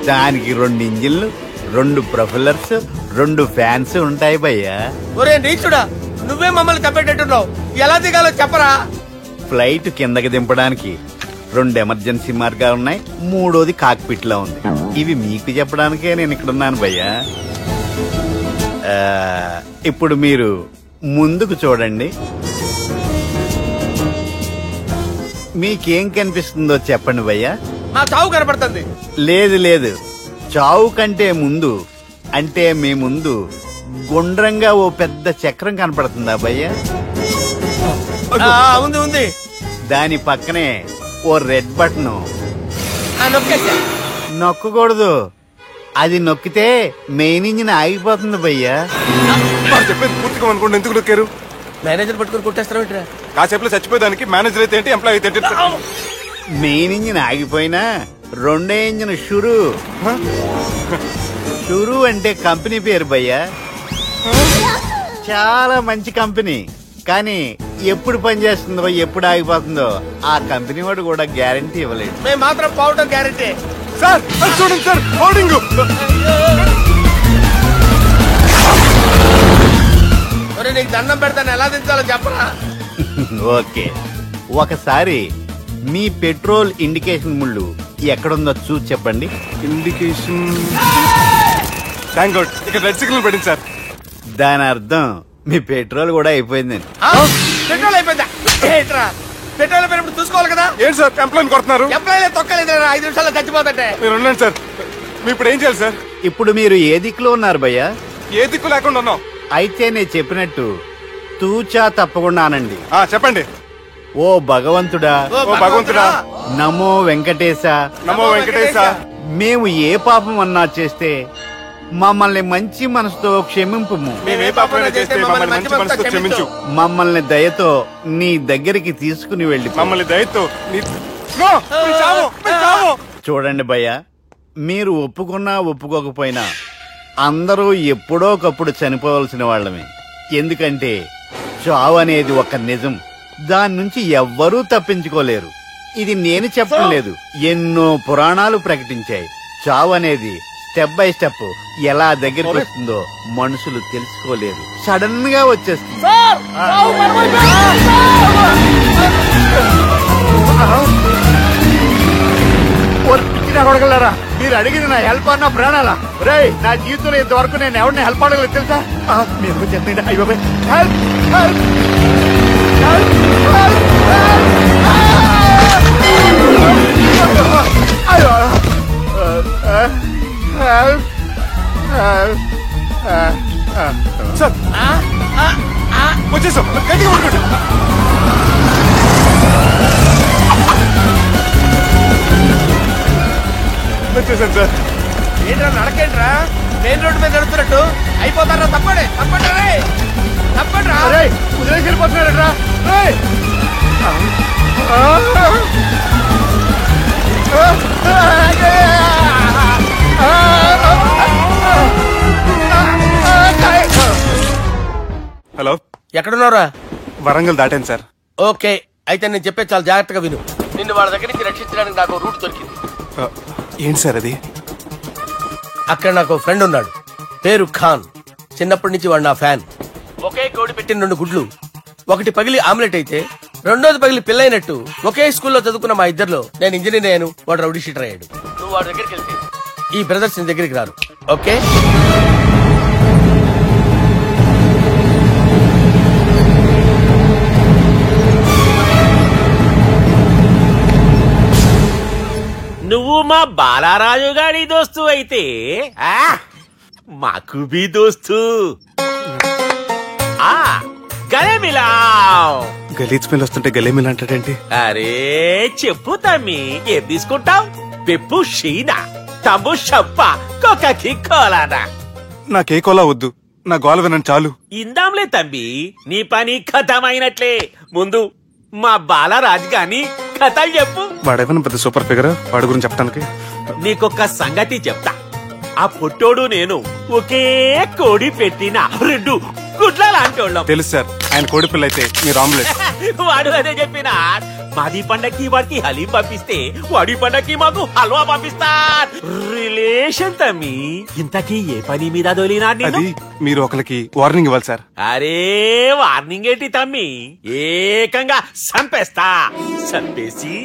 దానికి 2 ఇంజిన్లు, 2 ప్రొపెల్లర్స్, 2 ఫ్యాన్స్ ఉంటాయి భయ్యా. ఒరే నీచుడా, నువ్వే మమ్మల్ని తప్పేటట్టున్నావు. ఎలా దిగాలో చెప్పరా? ఫ్లైట్ కిందకి దింపడానికి 2 ఎమర్జెన్సీ మార్గాలున్నాయి. 3వది కాక్పిట్ లో ఉంది. ఇవి మీకు చెప్పడానికే నేను ఇక్కడ ఉన్నాను భయ్యా. ఇప్పుడు మీరు ముందుకు చూడండి. మీకేం కనిపిస్తుందో చెప్పండి భయ్యా. మా చావు కనపడుతుంది. లేదు, చావు కంటే ముందు అంటే మీ ముందు గుండ్రంగా ఓ పెద్ద చక్రం కనపడుతుందా భయ్యా? ఉంది. దాని పక్కనే ఓ రెడ్ బటన్. నొక్కకూడదు. అది నొక్కితే మెయిన్ ఇంజిన్ ఆగిపోతుంది భయ్యా. చెప్పేది పూర్తిగా అనుకోండి. ఎందుకు నొక్కారు? మేనేజర్ పట్టుకుని కొట్టేస్తారా? కాసేపులో చచ్చిపోయేదానికి మేనేజర్ అయితే ఏంటి, ఎంప్లాయ్ అయితే ఏంటి? మెయిన్ ఇంజిన్ ఆగిపోయినా 2వ ఇంజిన్ షురు అంటే కంపెనీ పేరు భయ్యా. చాలా మంచి కంపెనీ. కానీ ఎప్పుడు పనిచేస్తుందో ఎప్పుడు ఆగిపోతుందో ఆ కంపెనీ వాడు కూడా గ్యారంటీ ఇవ్వలేదు. మేము మాత్రం పోవడం గ్యారంటీ. సార్ చూడండి సార్, హోర్డింగ్. నీకు దండం పెడతాను, ఎలా దించాలో చెప్పరా? ఓకే, ఒకసారి మీ పెట్రోల్ ఇండికేషన్ ముళ్ళు ఎక్కడుందో చూసి చెప్పండి. ఇండికేషన్ ఇక్కడ రెడ్ సిగ్నల్ పడింది సార్. దాని అర్థం మీ పెట్రోల్ కూడా అయిపోయిందండి. పెట్రోల్ అయిపోయిందా? పెట్రోల్ అయిపోయినప్పుడు చూసుకోవాలి కదా. ఏంటి సార్ ఎంప్లాయ్ కొడుతున్నారు? ఎంప్లాయ్ తొక్కలేదు. 5 నిమిషాల్లో చచ్చిపోతుంటే మీరు ఉండండి సార్. మీ ఇప్పుడు ఏం చేయాలి సార్? ఇప్పుడు మీరు ఏ దిక్కులో ఉన్నారు భయ్యా? ఏ దిక్కు లేకుండా ఉన్నాం. అయితే నేను చెప్పినట్టు తూచా తప్పకుండా అనండి. చెప్పండి. ఓ భగవంతుడా, నమో వెంకటేశ, నమో వెంకటేశ. మేము ఏ పాపం అన్నా చేస్తే మమ్మల్ని మంచి మనసుతో క్షమింపు. మమ్మల్ని దయతో నీ దగ్గరికి తీసుకుని వెళ్ళి మమ్మల్ని దయతో చూడండి భయ్యా, మీరు ఒప్పుకున్నా ఒప్పుకోకపోయినా అందరూ ఎప్పుడో ఒకప్పుడు చనిపోవలసిన వాళ్ళమే. ఎందుకంటే చావు అనేది ఒక నిజం. దాని నుంచి ఎవ్వరూ తప్పించుకోలేరు. ఇది నేను చెప్పడం లేదు, ఎన్నో పురాణాలు ప్రకటించాయి. చావు అనేది స్టెప్ బై స్టెప్ ఎలా దగ్గరికి వస్తుందో మనుషులు తెలుసుకోలేరు. సడన్ గా వచ్చేస్తుంది. కొడగలరా, మీరు అడిగింది నా హెల్ప్ అన్న ప్రాణాలా? రే, నా జీవితంలో ఇంతవరకు నేను ఎవరిని హెల్ప్ అడగలేదు తెలుసా? మీరు చెప్పండి. అయ్యో హెల్ప్ హెల్ప్ వచ్చేసాం. గట్టిగా పట్టుకోండి. వచ్చేసాను సార్. ఏంట్రా నడకేంట్రా? మెయిన్ రోడ్డు మీద నడుస్తున్నట్టు అయిపోతారా? తప్పండి కుదిరేసి వెళ్ళిపోతున్నారా? హలో, ఎక్కడున్నారా? వరంగల్ దాటాను సార్. ఓకే, అయితే నేను చెప్పే చాలా జాగ్రత్తగా విను. నిన్ను వాళ్ళ దగ్గర నుంచి రక్షించడానికి నాకు రూట్ దొరికింది. ఏంటి సార్ అది? అక్కడ నాకు ఫ్రెండ్ ఉన్నాడు, పేరు ఖాన్. చిన్నప్పటి నుంచి వాడు నా ఫ్యాన్. ఒకే కోడి పెట్టిన 2 గుడ్లు, ఒకటి పగిలి ఆమ్లెట్ అయితే 2వది పగిలి పిల్లైనట్టు ఒకే స్కూల్లో చదువుకున్న మా ఇద్దరిలో నేను ఇంజనీర్ అయ్యాను, వాడు రౌడీ షీటర్ అయ్యాడు. నువ్వు వాడి దగ్గరికి వెళ్తే ఈ బ్రదర్స్ నీ దగ్గరికి రారు. ఓకే, నువ్వు మా బాలారాజు గారి దోస్తు అయితే మాకు బి దోస్తు. గలే మిలావ్. గలీజ్ స్మెల్ వస్తుంటే గలే మిల్ అంటాడేంటి? అరే చెప్పు తమ్మి, ఏం తీసుకుంటావు? పెప్పు షీనా, తమ్ము షప్ప, కొకకి కోలానా? నాకే కోలా వద్దు, నా గోల వినండి చాలు. ఇందాంలే తంబి, నీ పని ఖతమైనట్లే. ముందు మా బాలరాజు గాని కథలు చెప్పు. వాడేమన్నా పెద్ద సూపర్ ఫిగర్, వాడి గురించి చెప్పడానికి. నీకొక సంగతి చెప్తా. ఆ పొట్టోడు నేను ఒకే కోడి పెట్టిన 2 గుడ్ల లాంటి వాళ్ళం. తెలుసు సార్, ఆయన కోడి పిల్ల అయితే మీరు ఆమ్లెట్. వాడు అదే చెప్పిన. మాది పండక్కి వాడికి హలీం పంపిస్తే వాడి పండక్కి మాకు హల్వా పంపిస్తా. రిలేషన్ తమ్మి. ఇంతకీ ఏ పని మీద దొలినా? అది మీరు ఒకరికి వార్నింగ్ ఇవ్వాలి సార్. అరే వార్నింగ్ ఏంటి తమ్మి, ఏకంగా చంపేస్తా. చంపేసి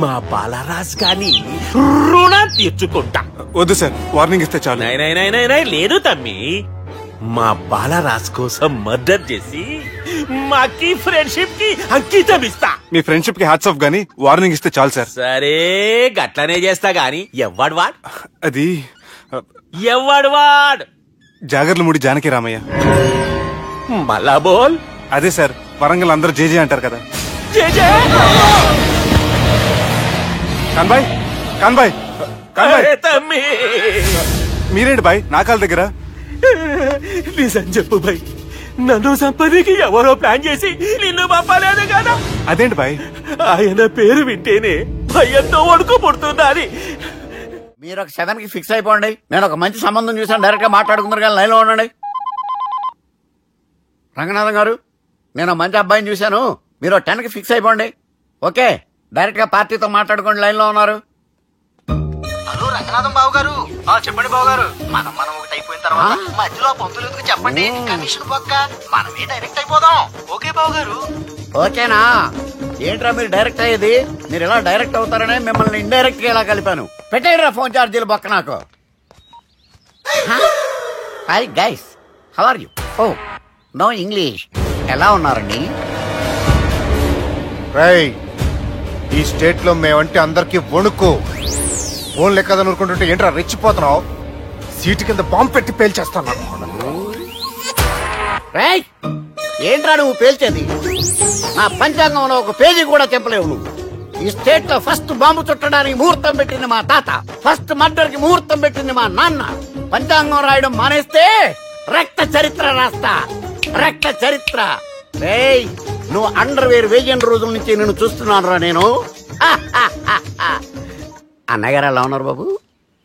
మా బాలరాజ్ గాని రుణం తీర్చుకుంటా. వద్దు సార్, వార్నింగ్ ఇస్తే చాలు. లేదు తమ్మి, మా బాలరాజ్ కోసం మర్డర్ చేసి మాకి ఫ్రెండ్షిప్ కి అంకితం ఇస్తా. మీ ఫ్రెండ్షిప్ కి హ్యాట్స్ ఆఫ్ గానీ వార్నింగ్ ఇస్తే చాలు సార్. సరే గట్లనే చేస్తా గాని ఎవ్వడు వాడు? అది ఎవ్వడు వాడు? జాగర్లమూడి జానకి రామయ్య. మళ్ళా బోల్. అదే సార్, వరంగల్ అందరూ జేజే అంటారు కదా. జేజే కాన్బాయ్, కాన్బాయ్, కాన్బాయ్. తమ్మి మీరేంటి బాయ్ నా కాళ్ళ దగ్గర? నిజం చెప్పు బాయ్, నన్ను సంపదికి ఎవరో ప్లాన్ చేసి నిన్ను పంపలేదు కదా. అదేంటి బాయ్? ఆయన పేరు వింటేనే భయంతో వణుకు పుడుతున్నది. మీరు ఒక 7 కి ఫిక్స్ అయిపోండి. నేను ఒక మంచి సంబంధం చూసాను, డైరెక్ట్ గా మాట్లాడుకున్నారు కానీ లైన్లో ఉండండి. రంగనాథం గారు, నేను మంచి అబ్బాయిని చూశాను, మీరు 10 కి ఫిక్స్ అయిపోండి. ఓకే, డైరెక్ట్ గా పార్టీతో మాట్లాడుకోండి. లైన్ లో ఉన్నారు. హలో రంగనాథం బాబు గారు. చెప్పండి బాబు గారు. మనం ఒకటి అయిపోయిన తర్వాత మధ్యలో పంతులు ఎందుకు చెప్పండి, కమిషన్ పక్క మనమే డైరెక్ట్ అయిపోదాం. ఓకే బాబు గారు. ఓకేనా? ఏంట్రా మీరు డైరెక్ట్ అయ్యేది? మీరు ఇలా డైరెక్ట్ అవుతారనే మిమ్మల్ని ఇండైరెక్ట్ గా ఇలా కలిపాను. పెట్టేయరా ఫోన్ ఛార్జీలు బొక్క నాకు. Hi guys, how are you? Oh no English. ఎలా ఉన్నారండి? ఈ స్టేట్ లో మేమంటే అందరికి వణుకు. ఫోన్ లెక్క అనుకుంటుంటే ఏంట్రా రెచ్చిపోతున్నావు? సీటు కింద బాంబు పెట్టి పేల్చేస్తాను. ఏంట్రా నువ్వు పేల్చేది? నా పంచాంగంలో ఒక పేజీ కూడా చెప్పలేవు నువ్వు. ఈ స్టేట్ లో ఫస్ట్ బాంబు చుట్టడానికి ముహూర్తం పెట్టింది మా తాత, ఫస్ట్ మర్డర్ కి ముహూర్తం పెట్టింది మా నాన్న. పంచాంగం రాయడం మానేస్తే రక్త చరిత్ర రాస్తా, రక్త చరిత్ర. నువ్వు అండర్వేర్ వేయని రోజుల నుంచి నేను చూస్తున్నాను రా. నేను అన్నగారు ఎలా ఉన్నారు బాబు?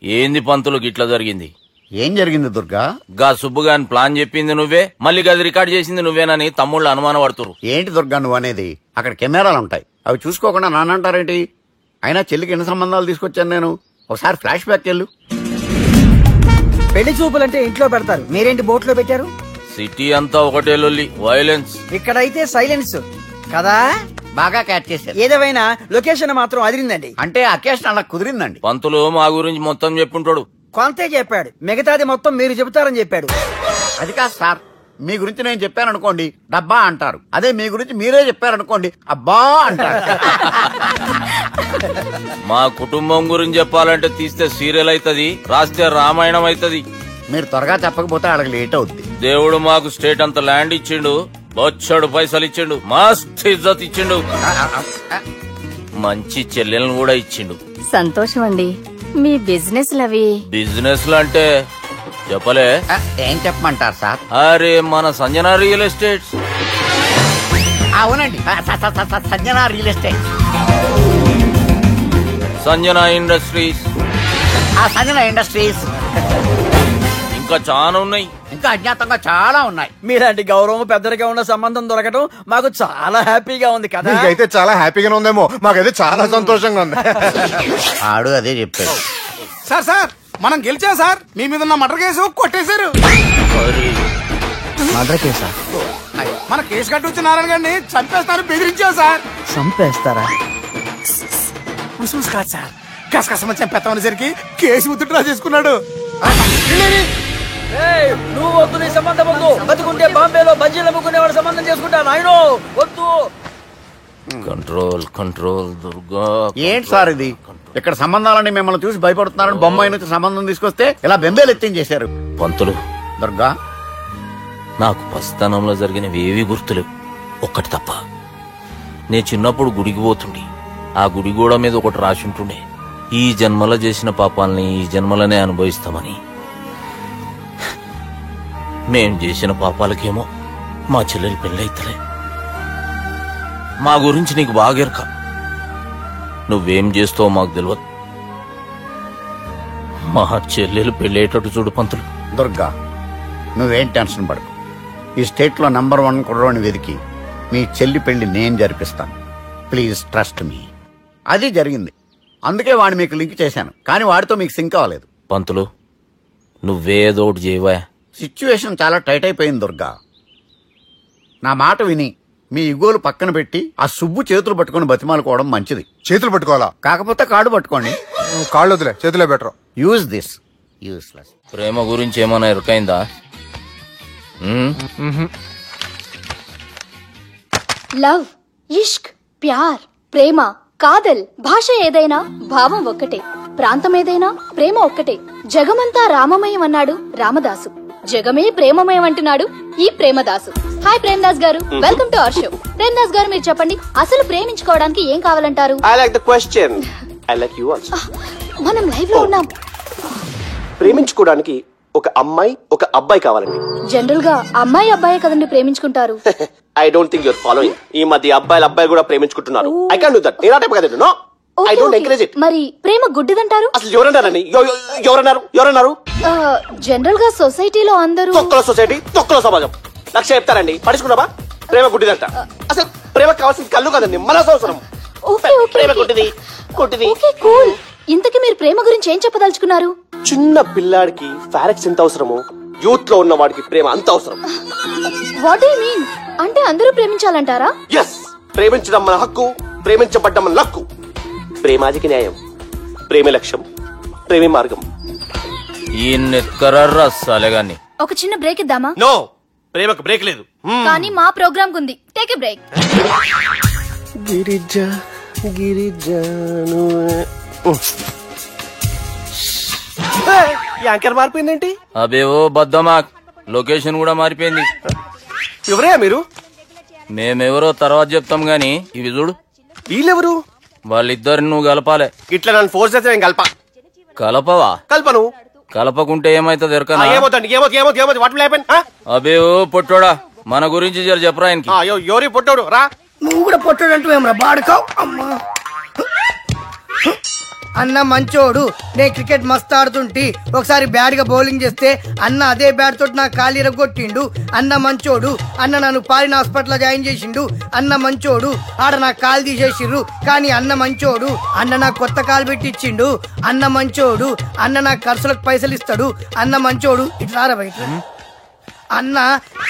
ఏంది పంతులు గిట్లా జరిగింది? ఏం జరిగింది దుర్గా? గా సుబ్బుగాని ప్లాన్ చెప్పింది నువ్వే, మళ్ళీ గది రికార్డ్ చేసింది నువ్వేనని తమ్ముళ్ళు అనుమానం పడుతురు. ఏంటి దుర్గా నువ్వు అనేది? అక్కడ కెమెరాలు ఉంటాయి, అవి చూసుకోకుండా నానంటారేంటి? అయినా చెల్లికి ఎన్ని సంబంధాలు తీసుకొచ్చాను నేను. ఒకసారి ఫ్లాష్ బ్యాక్ వెళ్ళు. పెళ్లి చూపులంటే ఇంట్లో పెడతారు, మీరేంటి బోట్లో పెట్టారు? సిటీ అంతా ఒకటే లొల్లి, వైలెన్స్. ఇక్కడైతే సైలెన్స్ కదా. బాగా క్యాచ్ చేశారు. ఏదేమైనా లొకేషన్ మాత్రం అదిరిందండి. అంటే అకేషన్ అలా కుదిరిందండి. పంతులు మా గురించి మొత్తం చెప్పుంటాడు. కొంతే చెప్పాడు, మిగతాది మొత్తం మీరు చెబుతారని చెప్పాడు. అది కాదు సార్, మీ గురించి నేను చెప్పాను అనుకోండి డబ్బా అంటారు, అదే మీ గురించి మీరే చెప్పారనుకోండి అబ్బా అంటారు. మా కుటుంబం గురించి చెప్పాలంటే తీస్తే సీరియల్ అవుతుంది, రాస్తే రామాయణం అవుతుంది. మీరు త్వరగా చెప్పకపోతే వాళ్ళకి లేట్ అవుద్ది. దేవుడు మాకు స్టేట్ అంత ల్యాండ్ ఇచ్చిండు, బొచ్చడు పైసలు ఇచ్చిండు, మస్త్ ఇజ్జత్ ఇచ్చిండు, మంచి చెల్లెలను కూడా ఇచ్చిండు. సంతోషం అండి. మీ బిజినెస్ లవి బిజినెస్ అంటే చెప్పలే. ఏం చెప్పమంటారు సార్? అరే మన సంజన రియల్ ఎస్టేట్స్. అవునండి, Sanjana real estate, Sanjana industries, Sanjana industries. ఇంకా చాలా ఉన్నాయి, ఇంకా అజ్ఞాతంగా చాలా ఉన్నాయి. మీలాంటి గౌరవం పెద్దరిగా ఉన్న సంబంధం దొరకడం మాకు చాలా హ్యాపీగా ఉంది కదా. మీకైతే చాలా హ్యాపీగానే ఉందేమో, మాకైతే చాలా సంతోషంగా ఉంది. ఆడు అదే చెప్పాడు. సార్ సార్ మనం గెలిచాం సార్. మీ మీద ఉన్న మర్డర్ కేసు కొట్టేశారు. మర్డర్ కేసా? మన కేసు కట్టి నారాయణ గారిని చంపేస్తారు బెదిరించాం సార్. చంపేస్తారా? ఉసు కాదు సార్, కసకసమని చంపేస్తామనేసరికి కేసు విత్డ్రా చేసుకున్నాడు. నువ్వు వద్దు, నీ సంబంధం వద్దు. బతుకుంటే బాంబేలో బజ్జీలు అమ్ముకునే వాడు సంబంధం చేసుకుంటా నాయనో, వద్దు. Control control Durga. ఏంటి సార్ ఇది? ఇక్కడ సంబంధాలని మిమ్మల్ని చూసి భయపడుతున్నారని బొమ్మాయి నుంచి సంబంధం తీసుకొస్తే ఇలా బెంబేలు ఎత్తించేశారు. పంతులు దుర్గా, నాకు పసితనంలో జరిగినవి ఏవి గుర్తులేవు, ఒక్కటి తప్ప. నే చిన్నప్పుడు గుడికి పోతుండే, ఆ గుడి గోడ మీద ఒకటి రాసి ఉంటుండే, ఈ జన్మలో చేసిన పాపాలని ఈ జన్మలనే అనుభవిస్తామని. మేం చేసిన పాపాలకేమో మా చెల్లెలు పెళ్ళైతలే, మా గురించి నీకు బాగా ఎరక. నువ్వేం చేస్తావో మాకు తెలియదు. మా చెల్లెలు పెళ్ళేటట్టు చూడు పంతులు. దుర్గా, నువ్వేం టెన్షన్ పడకు. ఈ స్టేట్ లో నంబర్ 1 కుర్రోని వెతికి మీ చెల్లి పెళ్లి నేను జరిపిస్తాను. Please trust me. అది జరిగింది, అందుకే వాడిని మీకు లింక్ చేశాను. కానీ వాడితో మీకు సింక్ అవ్వలేదు. పంతులు నువ్వేదో ఒకటి చేయవా. సిచ్యువేషన్ చాలా టైట్ అయిపోయింది దుర్గా. నా మాట విని మీ ఇగోలు పక్కన పెట్టి ఆ సుబ్బు చేతులు పట్టుకుని బతిమాలుకోవడం మంచిది. చేతులు పట్టుకోవాలా? కాకపోతే కాడు పట్టుకోండి. కాళ్ళు వదిలే, చేతులే బెటర్. Use this. యూస్లెస్. ప్రేమ గురించి ఏమైనా ఎరకైందా? లవ్, ఇష్క్, ప్యార్, ప్రేమ, కాదల్ భాష ఏదైనా భావం ఒక్కటే, ప్రాంతం ఏదైనా ప్రేమ ఒక్కటే. జగమంతా రామమయం అన్నాడు రామదాసు, జగమే ప్రేమమయం అంటున్నాడు ఈ ప్రేమదాసు. హాయ్ ప్రేమదాస్ గారు, welcome to our show. Premadasa గారు మీరు చెప్పండి, అసలు ప్రేమించుకోవడానికి ఏం కావాలంటారు? I like the question. I like you also. మనం లైవ్ లో ఉన్నాం. ప్రేమించుకోవడానికి ఒక అమ్మాయి ఒక అబ్బాయి కావాలండి. జనరల్ గా అమ్మాయి అబ్బాయి కదండి ప్రేమించుకుంటారు. I don't think your following. ఈ మధ్య అబ్బాయిలు కూడా ప్రేమించుకుంటున్నారు. I can't do that. నేను ఆ టైప్ కదండి. No, I don't encourage it. మరి ప్రేమ గుడ్డిదంటారు? అసలు ఎవరన్నారండి? ఎవరన్నారు? జనరల్ గా సొసైటీలో అందరూ తొక్కలో సొసైటీ, తొక్కలో సమాజం లక్ష చెప్తారండి. పడుచుకున్నావా? ప్రేమ గుడ్డిదంట. అసలు ప్రేమ కావాల్సింది కళ్ళు కదండి, మనసు అవసరం. ప్రేమ గుడ్డిది. Okay cool. ఇంతకీ మీరు ప్రేమ గురించి ఏం చెప్పదలుచుకున్నారు? చిన్న పిల్లాడికి ఫారెక్స్ ఎంత అవసరమో యూత్ లో ఉన్న వాడికి ప్రేమ అంత అవసరం. What do you mean? అంటే అందరూ ప్రేమించాలంటారా? ఎస్, ప్రేమించడం మన హక్కు, ప్రేమించబడ్డం మన లక్కు. ప్రేమాదికి న్యాయం, ప్రేమే లక్ష్యం, ప్రేమే మార్గం. ఈ నెత్కరర్రా సాలేగాన్ని. ఒక చిన్న బ్రేక్ ఇద్దామా? నో, ప్రేమకు బ్రేక్ లేదు. కానీ మా ప్రోగ్రామ్ కుంది. Take a break. Girija anchor మారిపోయిందేంటి? అబేవో బద్దమా, లొకేషన్ కూడా మారిపోయింది. ఎవరయ్యా మీరు? మేమెవరో తర్వాత చెప్తాం గాని ఇవి చూడు. వీళ్ళెవరు? వాళ్ళిద్దరిని నువ్వు కలపాలే. ఇట్లా నన్ను ఫోర్స్ చేస్తే నేను కలపవా? కల్పను. కలపకుంటే ఏమైతుంది ఎరకనా? అబేవో పొట్టోడా, మన గురించి జర చెప్పరా ఆయనకి. ఎవరి పొట్టోడు రా. నువ్వు కూడా పొట్టాడు అంటూ ఏమరా బాడుకావు. అమ్మా అన్న మంచోడు, నేను క్రికెట్ మస్తు ఆడుతుంటి. ఒకసారి బ్యాట్ గా బౌలింగ్ చేస్తే అన్న అదే బ్యాట్ తోటి నా కాలు ఇరగొట్టిండు. అన్న మంచోడు, అన్న నన్ను పాలిన హాస్పిటల్ లో జాయిన్ చేసిండు. అన్న మంచోడు, ఆడ నా కాలు తీసేసిర్రు. కానీ అన్న మంచోడు, అన్న నాకు కొత్త కాలు పెట్టిచ్చిండు. అన్న మంచోడు, అన్న నాకు ఖర్చులకు పైసలు ఇస్తాడు. అన్న మంచోడు, ఇట్లా బయట అన్న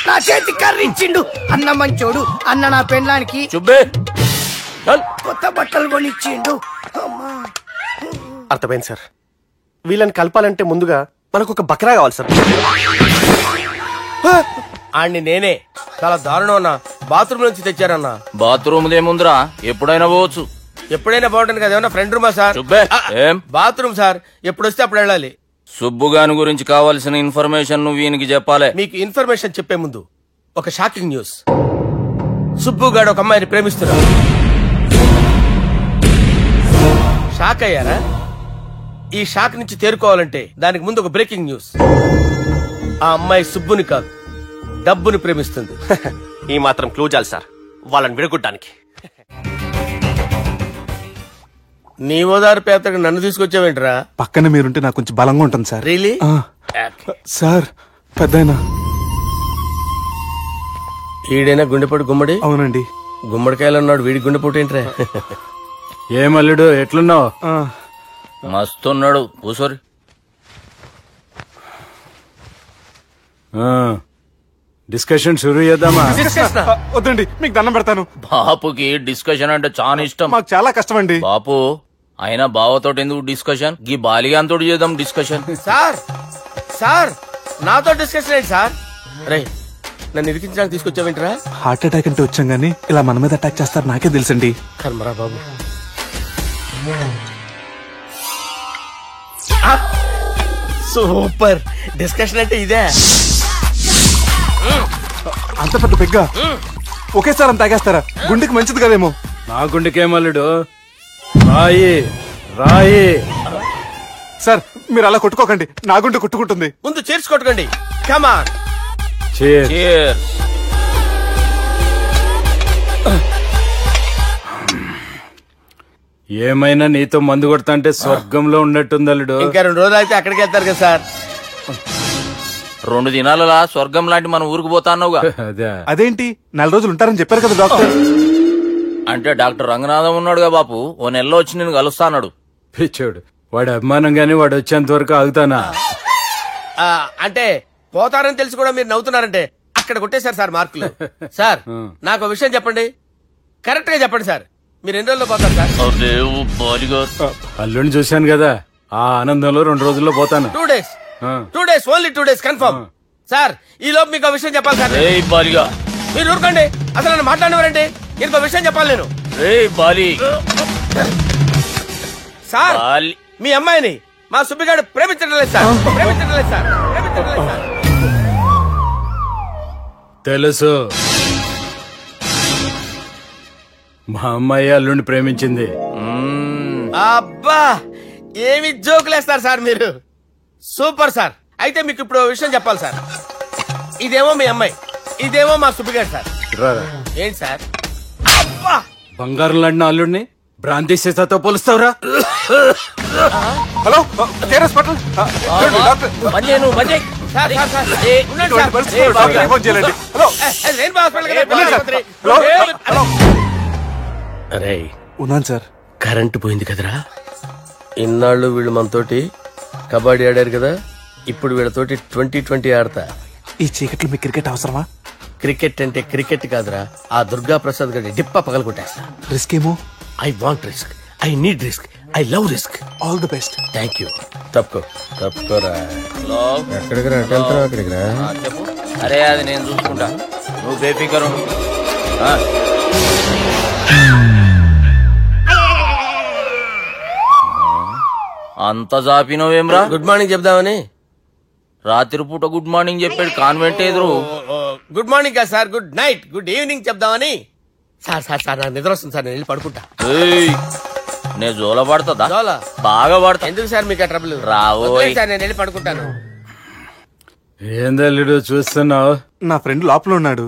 నా చేతి కర్రీ ఇచ్చిండు. అన్న మంచోడు, అన్న నా పెళ్ళానికి కొత్త బట్టలు కొనిచ్చిండు. అర్థమైంది సార్. వీళ్ళని కలపాలంటే ముందుగా మనకు ఒక బక్రా కావాలి సార్. ఆడిని నేనే చాలా దారుణం అన్నా. బాత్రూమ్ నుంచి తెచ్చారన్నా. బాత్రూమ్ ఏముందిరా, ఎప్పుడైనా పోవచ్చు. ఎప్పుడైనా బాగుంటుంది కదా. ఏమన్నా ఫ్రెండ్ రూమా సార్? ఏం బాత్రూమ్ సార్, ఎప్పుడు వస్తే అప్పుడు వెళ్ళాలి. సుబ్బుగాని గురించి కావాల్సిన ఇన్ఫర్మేషన్ నువ్వు ఈయనకి చెప్పాలి. మీకు ఇన్ఫర్మేషన్ చెప్పే ముందు ఒక షాకింగ్ న్యూస్. సుబ్బుగాడు ఒక అమ్మాయిని ప్రేమిస్తున్నాడు. షాక్ అయ్యారా? ఈ షాక్ నుంచి తేరుకోవాలంటే దానికి ముందు ఒక బ్రేకింగ్ న్యూస్. ఆ అమ్మాయి సుబ్బుని కాదు, డబ్బుని ప్రేమిస్తుంది. ఈ మాత్రం క్లూ చాలు సార్ వాళ్ళని విడగొట్టడానికి. నీ ఓదారు పేదకి నన్ను తీసుకొచ్చావేంట్రా? పక్కన మీరుంటే నాకు కొంచెం బలంగా ఉంటుంది సార్. రియలీ? సార్ పెద్దయినా ఈడైనా గుండెపోటు గుమ్మడి? అవునండి. గుమ్మడికాయలు అన్నాడు, వీడి గుండెపోటు ఏంట్రా? ఏమల్లుడు ఎట్లున్నావు? మస్తున్నాడు కూసోరి. డిస్కషన్ షురూ చేద్దామా? వద్దండి, మీకు దండం పెడతాను. బాపుకి డిస్కషన్ అంటే చాలా ఇష్టం. మాకు చాలా కష్టం అండి. బాపు అయినా బావతో ఎందుకు డిస్కషన్? గీ బాలిగాంతో చేద్దాం డిస్కషన్. సార్ సార్ నాతో డిస్కషన్ ఏంటి సార్? రే నన్ను ఇరికించడానికి తీసుకొచ్చావేంట్రా? హార్ట్ అటాక్ అంటే వచ్చాం గానీ ఇలా మన మీద అటాక్ చేస్తారు నాకే తెలుసండి. కర్మరా బాబు. సూపర్ డిస్కషన్ అంటే ఇదే. అంత పెద్ద పెగ్గా ఒకేసారి అంత తాగేస్తారా? గుండెకి మంచిది కదేమో. నా గుండెకేమల్లుడు రాయి రాయి. సార్ మీరు అలా కొట్టుకోకండి, నా గుండె కొట్టుకుంటుంది. ముందు చేర్చి కొట్టుకోండి. కమాన్. ఏమైనా నీతో మందు కొడతా స్వర్గంలో ఉన్నట్టుంది అల్లుడు. ఇంకా 2 రోజులు అయితే అక్కడికి వెళ్తారు కదా సార్. 2 దినాలలా స్వర్గం లాంటి మన ఊరికి పోతా అన్నావుగా. అదేంటి 4 రోజులు ఉంటారని చెప్పారు కదా డాక్టర్. అంటే డాక్టర్ రంగనాథం ఉన్నాడుగా బాపు, ఓ నెలలో వచ్చి నేను కలుస్తా అన్నాడు. పిచ్చోడు, వాడు అభిమానం గాని వాడు వచ్చేంత వరకు ఆగుతానా? అంటే పోతారని తెలిసి కూడా మీరు నవ్వుతున్నారంటే అక్కడ కొట్టేశారు సార్ మార్కులు. సార్ నాకు ఒక విషయం చెప్పండి, కరెక్ట్ గా చెప్పండి సార్, మీరు ఎన్ని రోజుల్లో పోతారు సార్? అల్లుడిని చూశాను కదా, ఆ ఆనందంలో 2 రోజుల్లో పోతాను. 2 days, 2 days, only 2 days confirm. Sir ఈ లోపు మీకు ఒక విషయం చెప్పాలి సార్. మీరు ఊరుకోండి, అసలు నన్ను మాట్లాడినవారండి, ఇంకో విషయం చెప్పాలి నేను. సార్ మీ అమ్మాయిని మా సుబ్బిగాడు ప్రేమించడం లేదు సార్, ప్రేమించడం లేదు సార్, ప్రేమించడం లేదు సార్. తెలుసు, మా అమ్మాయి అల్లుడిని ప్రేమించింది. అబ్బా ఏమి జోకులేస్తారు సార్ మీరు, సూపర్ సార్. అయితే మీకు ఇప్పుడు విషయం చెప్పాలి సార్. ఇదేమో మీ అమ్మాయి, ఇదేమో మా సుబ్బిగాడు సార్. ఏంటి సార్? అబ్బా బంగారం లాంటి అల్లుడిని భ్రాంతి సీతతో పోలుస్తావురా? హలో హాస్పిటల్ అరే ఉన్నాను సార్. కరెంటు పోయింది కదరా, ఇన్నాళ్ళు వీళ్ళు మనతోటి కబడ్డీ ఆడారు కదా, ఇప్పుడు వీళ్ళతోటి 2020 ఆడతా. ఈ చీకట్లో మీకు క్రికెట్ అవసరమా? క్రికెట్ అంటే క్రికెట్ కాదురా, ఆ దుర్గా ప్రసాద్ గారి డిప్ప పగల కొట్టేస్తా. రిస్క్ ఏమో. I want risk, I need risk, I love risk. All the best. Thank you. తప్పుకోరా. ఎక్కడికి రా, అక్కడికి రా. చెప్పు. అరే అది నేను చూసుకుంటా, నువ్వు బేఫికరు. అంత జాపినవేమ్రా? గుడ్ మార్నింగ్ చెప్దామని. రాత్రి పూట గుడ్ మార్నింగ్ చెప్పాడు కాన్వెంట్ ఎదురు. గుడ్ మార్నింగ్ కాదు sir, good night, good evening చెప్దామని. సార్ సార్ సార్ నాకు నిద్ర వస్తుంది సార్, నేను వెళ్ళి పడుకుంటా. నేను జోల పడుతుందా? జోల బాగా పడతా. ఎందుకు సార్ మీకు ఆ ట్రబుల్? రావోయ్ సార్, నేను వెళ్ళి పడుకుంటాను. ఏందల్లుడు చూస్తున్నావు? నా ఫ్రెండ్ లోపల ఉన్నాడు.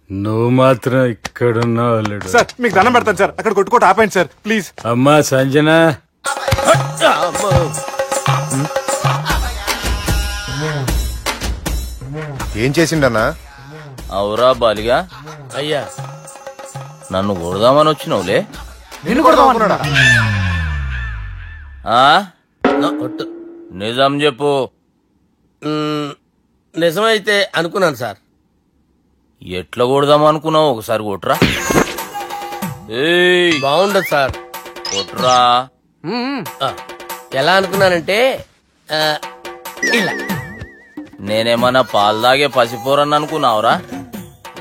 నువ్వు మాత్రం ఇక్కడున్నావు అల్లుడు. సార్ మీకు దండం పెడతాను సార్, అక్కడ కొట్టుకోట ఆపండి సార్ ప్లీజ్. అమ్మా సంజన, ఏం చేసిండన్నా? అవురా బాలిగా, అయ్యా నన్ను కొడదామని వచ్చినావులే. నిన్ను కొడదామన్నాడా? నిజం చెప్పు. నిజమైతే అనుకున్నాను సార్. ఎట్లా కొడదాం అనుకున్నావు? ఒకసారి కొట్రా. బాగుండదు సార్, కొట్రా. ఎలా అనుకున్నానంటే ఇలా. నేనేమన్నా పాలు తాగే పసిపోరని అనుకున్నావురా?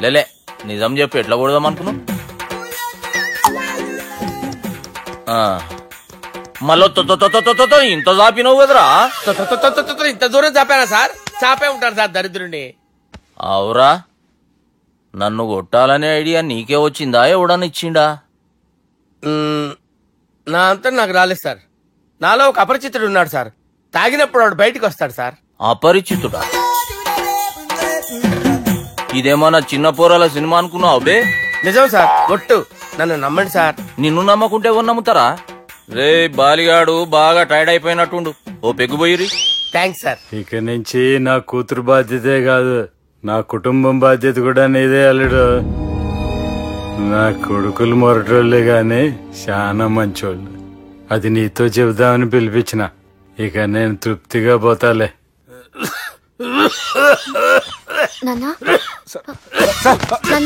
లేలే, నిజం చెప్పు, ఎట్లా కొడదాం అనుకున్నావు? మళ్ళీ ఇంత చాపినావు కదరా? ఇంత దూరం చాపానా సార్? చాపే ఉంటారు సార్ దరిద్రుడిని. అవురా, నన్ను కొట్టాలనే ఐడియా నీకే వచ్చిందా? ఎవడన్నా ఇచ్చిండా? నా అంతా నాకు రాలేదు సార్. నాలో ఒక అపరిచితుడు ఉన్నాడు సార్, తాగినప్పుడు వాడు బయటికి వస్తాడు సార్. అపరిచితుడా? ఇదేమన్నా చిన్న పోరాల సినిమా అనుకున్నావు బే? నిజం సార్, ఒట్టు, నన్ను నమ్మండి సార్. నిన్ను నమ్మకుంటే ఎవరు నమ్ముతారా? రే బాలిగాడు బాగా టైర్డ్ అయిపోయినట్టుండు, ఓ పెగ్గుబోయిరి. Thanks sir. ఇక నుంచి నా కూతురు బాధ్యతే కాదు, నా కుటుంబం బాధ్యత కూడా నీదే అల్లుడు. నా కొడుకులు మొరటోళ్లే గాని చాలా మంచోళ్ళు. అది నీతో చెబుదామని పిలిపించిన. ఇక నేను తృప్తిగా పోతాలే.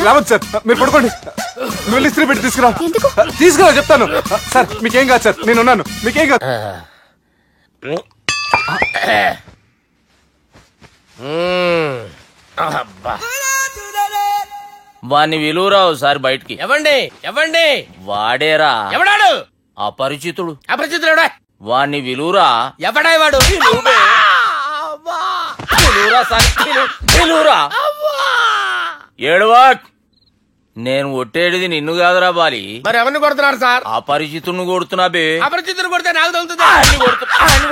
రావద్దు సార్, మీరు పడుకోండి. నువ్వు ఇస్త్రీ పెట్టి తీసుకురా. తీసుకురా చెప్తాను సార్. మీకేం కాదు సార్, నేను ఉన్నాను, మీకేం కాదు. వాణ్ణి విలువరా ఒకసారి బయటికి. ఎవండి ఎవండి? వాడేరా. ఎవడాడు? అపరిచితుడు. అపరిచితుడు వాణ్ణి విలువరా. ఎవడా వాడు? ఏడవా, నేను కొట్టేది నిన్ను కాదురా బాలి. మరి ఎవరిని కొడుతున్నారు సార్? అపరిచితుడిని కొడుతున్నా బే. అపరిచితుడు కొడితే నాకు తగులుతుంది.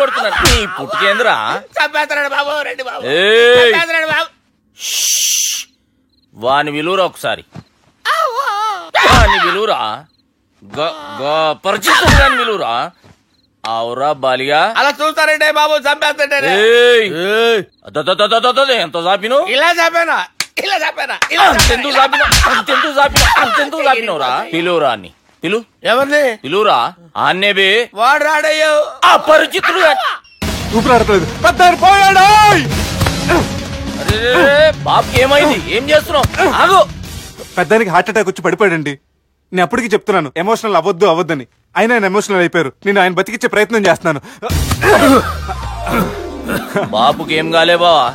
కొడుతున్నారు నీ పుట్టుకేంద్రా? చంపేస్తాడు బాబు, రండి బాబు. వాని విలువరా ఒకసారి, వాని విలువరా. పరిచితుడు విలువరా అవురా బాలిగా అలా చూస్తారంటే బాబు చంపేస్తాడే ఎంత చాపిను ఇలా చంపానా ఇలా చంపానా అంతెందుకు చాపినవురా పిలువురా అని పిలు ఎవరిని పిలువురా ఆన్నేబే వాడు రాడయ్యో అపరిచితుడు ఊపిరాడట్లేదు పెద్దాయన పోయాడు. బాబుకి ఏమైంది ఏం చేస్తున్నావు ఆగు పెద్దానికి హార్ట్ అటాక్ వచ్చి పడిపోయాడండి. నేను అప్పటికి చెప్తున్నాను ఎమోషనల్ అవ్వద్దని. అయినా ఆయన ఎమోషనల్ అయిపోయారు. నేను ఆయన బతికిచ్చే ప్రయత్నం చేస్తున్నాను. బాబుకి ఏం కాలే బావా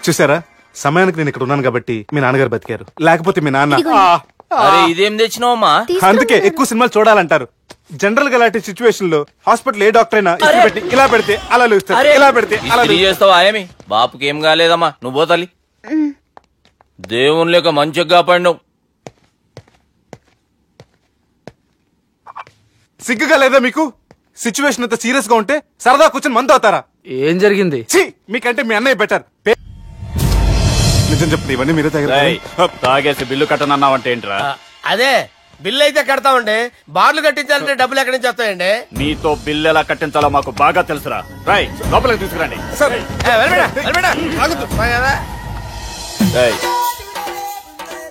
చూసారా సమయానికి నేను ఇక్కడ ఉన్నాను కాబట్టి మీ నాన్నగారు బతికారు. లేకపోతే మీ నాన్న అరే ఇదేం తెచ్చినావమ్మా అందుకే ఎక్కువ సినిమాలు చూడాలంటారు. జనరల్ గా అలాంటి సిచ్యువేషన్ లో హాస్పిటల్ ఏ డాక్టర్ అయినా పెట్టి ఇలా పెడితే అలా లూస్తారు, ఇలా పెడితే అలా చేస్తావా ఏమి బాపుకి ఏం కాలేదమ్మా నువ్వు పోతాలి దేవుని లేక మంచిగా కాపాడినావు. సిగ్గుగా లేదా మీకు? సిచ్యువేషన్ అంత సీరియస్ గా ఉంటే సరదా కూర్చొని మందు అవుతారా? ఏం జరిగింది? మీకంటే మీ అన్నయ్య బెటర్. నిజం చెప్తే ఇవన్నీ మీరే తాగేసి బిల్లు కట్టనన్నావంటే ఏంట్రా? అదే బిల్లు అయితే కడతామండి. బార్లు కట్టించాలంటే డబ్బులు ఎక్కడి నుంచి వస్తాయండి? మీతో బిల్లు ఎలా కట్టించాలో మాకు బాగా తెలుసురా. రై లోపలికి తీసుకురండి.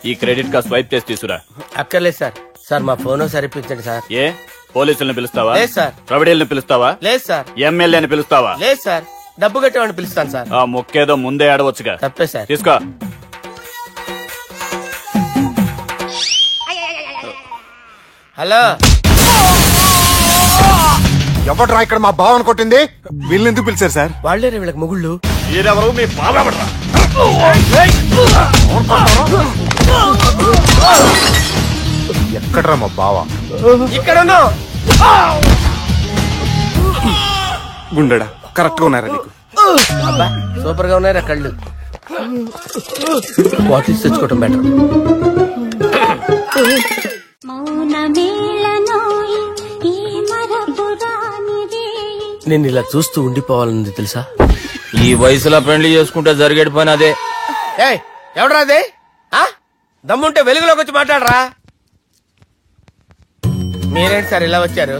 ఈ క్రెడిట్ కార్డ్ స్వైప్ చేసి తీసుకురా. అక్కర్లేదు సార్. సార్ మా ఫోన్ సరిపించండి సార్. ఏ పోలీసులను పిలుస్తావా? లేదు సార్. ప్రొవిడీలను పిలుస్తావా? లేదు సార్. ఎమ్మెల్యేని పిలుస్తావా? లేదు సార్. డబ్బు కట్టేవాడిని పిలుస్తాను సార్. ఆ మొక్కేదో ముందే ఆడవచ్చుగా. తప్పే సార్. తీసుకో. హలో ఎవడ్రా ఇక్కడ మా బావని కొట్టింది? వీళ్ళని ఎందుకు పిలిచారు సార్? వాళ్ళేరే వీళ్ళకి మొగుళ్ళు. మీరెవరు? మీ బావెవడ్రా? ఎక్కడ్రా మా బావ? ఇక్కడ ఉన్నావు. గుండెడా కరెక్ట్ గా ఉన్నారా నీకు? అబ్బా సూపర్ గా ఉన్నారా కళ్ళు. బాటిల్స్ తెచ్చుకోవటం బెటర్. నేను ఇలా చూస్తూ ఉండిపోవాలని తెలుసా? ఈ వయసులో పెళ్లి చేసుకుంటే జరిగేటి పని అదే. ఎవడరా అదే? దమ్ముంటే వెలుగులోకి వచ్చి మాట్లాడరా. మీరేంటి సార్ ఇలా వచ్చారు?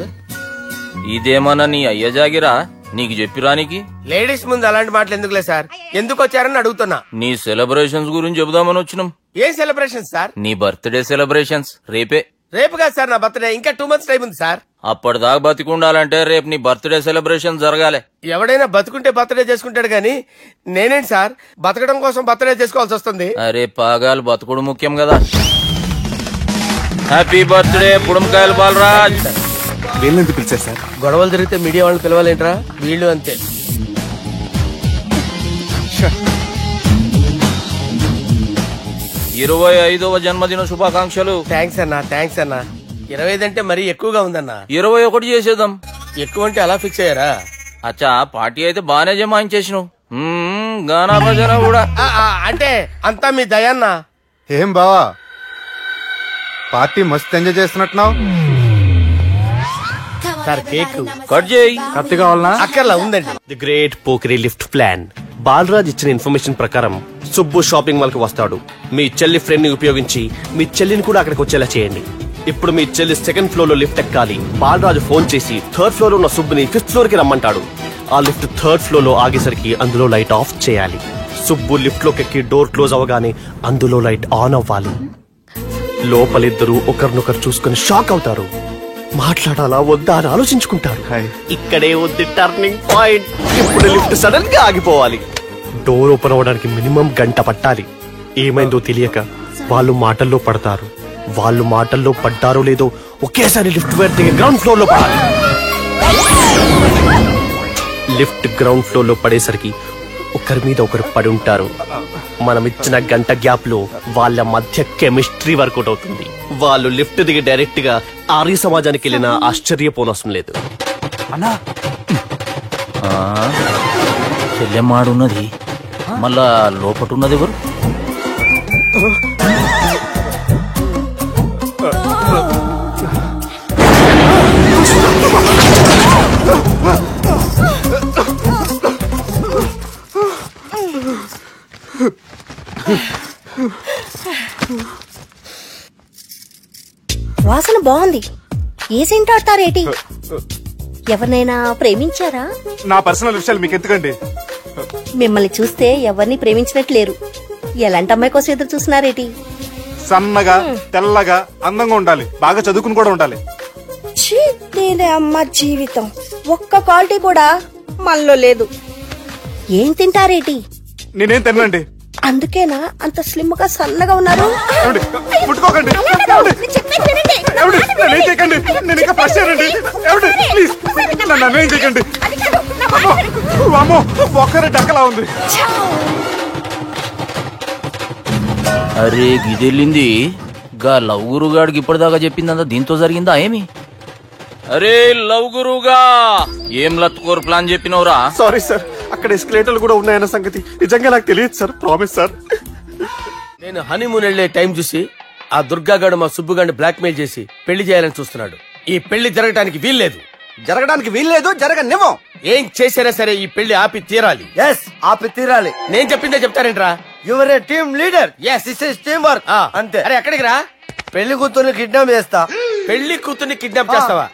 ఇదేమన్నా నీ అయ్య జాగిరా నీకు చెప్పిరానికి? లేడీస్ ముందు అలాంటి మాటలు ఎందుకులే సార్. ఎందుకు వచ్చారని అడుగుతున్నా. నీ సెలబ్రేషన్స్ గురించి చెబుదామని వచ్చినాం. ఏ సెలబ్రేషన్ సార్? నీ బర్త్డే సెలబ్రేషన్స్ రేపే. రేపు కాదు సార్ నా బర్త్డే. ఇంకా 2 months టైం ఉంది సార్. అప్పటిదాకా బతికుండాలంటే రేపు నీ బర్త్డే సెలబ్రేషన్ జరగాలి. ఎవడైనా బతుకుంటే బర్త్డే చేసుకుంటాడు గానీ నేనేంటి సార్ బతకడం కోసం బర్త్డే చేసుకోవాల్సి వస్తుంది? అరే పాగాలు బతుకుడు ముఖ్యం కదా. హ్యాపీ బర్త్డే పుడంకాయలు బాలరాజ్. వీళ్ళని ఎందుకు పిలిచారు సార్? గొడవలు జరిగితే మీడియా వాళ్ళని పిలవాలేంట్రా? వీళ్ళు అంతే. 25వ జన్మదిన శుభాకాంక్షలు. థ్యాంక్స్ అన్నా. థ్యాంక్స్ అన్నా. 25 అంటే మరీ ఎక్కువగా ఉందన్నా. 21 చేసేద్దాం. ఎక్కువ అంటే అలా ఫిక్స్ అయ్యారా? అచ్చా పార్టీ అయితే బానే జమాయించేసినావు. గానా భజన కూడా. అంటే అంతా మీ దయన్నా. ఏం బావా పార్టీ మస్తు ఎంజాయ్ చేస్తున్నట్టున్నావు. సార్ కేక్ కట్ చేయి. కత్తి కావాలనా? అక్కర్లా ఉందండి. ది గ్రేట్ పోకరీ లిఫ్ట్ ప్లాన్. బాలరాజ్ ఇచ్చిన ఇన్ఫర్మేషన్ ప్రకారం సుబ్బు షాపింగ్ మాల్ కి వస్తాడు. మీ చెల్లి ఫ్రెండ్ ని ఉపయోగించి మీ చెల్లిని కూడా అక్కడికి వచ్చేలా చేయండి. ఇప్పుడు మీ చెల్లి 2nd floor లో లిఫ్ట్ ఎక్కాలి. బాలరాజు ఫోన్ చేసి 3rd floor లో ఉన్న సుబ్బుని 5th floor కి రమ్మంటాడు. ఆ లిఫ్ట్ 3rd floor లో ఆగేసరికి అందులో లైట్ ఆఫ్ చేయాలి. సుబ్బు లిఫ్ట్ లోకి ఎక్కి డోర్ క్లోజ్ అవగానే అందులో లైట్ ఆన్ అవ్వాలి. లోపలిద్దరూ ఒకరినొకరు చూసుకుని షాక్ అవుతారు. మాట్లాడాలా వద్దా అని ఆలోచించుకుంటారు. ఇక్కడే ఉంది టర్నింగ్ పాయింట్. ఇప్పుడు లిఫ్ట్ సడన్ గా ఆగిపోవాలి. డోర్ ఓపెన్ అవ్వడానికి మినిమం గంట పట్టాలి. ఏమైందో తెలియక వాళ్ళు మాటల్లో పడతారు. వాళ్ళు మాటల్లో పడ్డారో లేదో ఒకేసారి లిఫ్ట్ వేర్ గ్రౌండ్ ఫ్లోర్ లో పడాలి. లిఫ్ట్ గ్రౌండ్ ఫ్లోర్ లో పడేసరికి ఒకరి మీద ఒకరు పడి ఉంటారు. మనం ఇచ్చిన గంట గ్యాప్ లో వాళ్ళ మధ్య కెమిస్ట్రీ వర్కౌట్ అవుతుంది. వాళ్ళు లిఫ్ట్ దిగి డైరెక్ట్ గా ఆర్య సమాజానికి వెళ్ళినా ఆశ్చర్యపోనవసరం లేదు. అన్నా చెల్లెమ్మాడున్నది మళ్ళా లోపటున్నది ఎవరు? వాసన బాగుంది. ఏ సెంట్ ఆడతారేటి? ఎవరినైనా ప్రేమించారా? నా పర్సనల్ విషయాలు మీకు ఎందుకండి? మిమ్మల్ని చూస్తే ఎవరిని ప్రేమించినట్లేరు. ఎలాంటి అమ్మాయి కోసం ఎదురు చూస్తున్నారేటి? సన్నగా తెల్లగా అందంగా ఉండాలి, బాగా చదువుకుని కూడా ఉండాలి. దీని అమ్మ జీవితం ఒక్క క్వాలిటీ కూడా మనలో లేదు. ఏం తింటారేటి? నేనేం తినండి. అందుకేనా అంత స్లిమ్ గా సన్నగా ఉన్నారు? ముట్టుకోకండి, నన్నేం చేయకండి. నేను ఇంకా ఫస్ట్ ఇయర్ అండి. ప్లీజ్ నన్నేం చేయకండి. అమ్మో ఒక్కరే డక్కలా ఉంది. అరే గిదెళ్ళింది గా లవ్ గురుగాడికి ఇప్పటిదాకా చెప్పిందంతా దీంతో జరిగిందా ఏమి? అరే లవ్ గురుగా ఏం లత్కోర్ ప్లాన్ చెప్పినవురా? సారీ సార్, అక్కడ ఎస్కలేటర్లు కూడా ఉన్నాయన్న సంగతి నిజంగా నాకు తెలియదు సార్. Promise sir. నేను హనీమూన్ వెళ్లే టైం చూసి ఆ దుర్గాగాడు మా సుబ్బుగాడిని బ్లాక్ మెయిల్ చేసి పెళ్లి చేయాలని చూస్తున్నాడు. ఈ పెళ్లి జరగడానికి వీల్లేదు. జరగడానికి వీల్లేదు, జరగనివ్వం. ఏం చేసినా సరే ఈ పెళ్లి ఆపి తీరాలి. ఎస్, ఆపి తీరాలి. నేను చెప్పిందే చెప్తారేంట్రా? Your a team leader. Yes, this is team work. అంతే. అరే ఎక్కడికి రా? పెళ్లి కూతుర్ని కిడ్నాప్ చేస్తా. పెళ్లి కూతుర్ని కిడ్నాప్ చేస్తావా?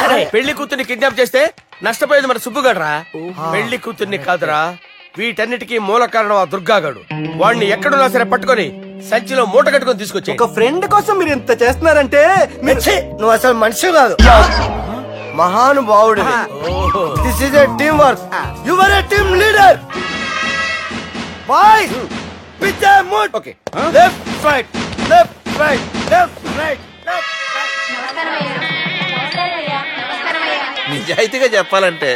అరే పెళ్లి కూతుర్ని కిడ్నాప్ చేస్తే నష్టపోయేది మన సుబ్బుగాడ్రా. పెళ్లి కూతుర్ని కాదురా, వీటన్నిటికీ మూల కారణం ఆ దుర్గాగాడు. వాడిని ఎక్కడున్నా సరే పట్టుకొని సంచిలో మూట కట్టుకొని తీసుకొచ్చి. ఒక ఫ్రెండ్ కోసం మీరు ఇంత చేస్తున్నారంటే నువ్వు అసలు మనిషి కాదు, మహానుభావుడు. This is a team work. Your a team leader. Boy pitch mood. Okay, left right left right left right. నిజాయితీగా చెప్పాలంటే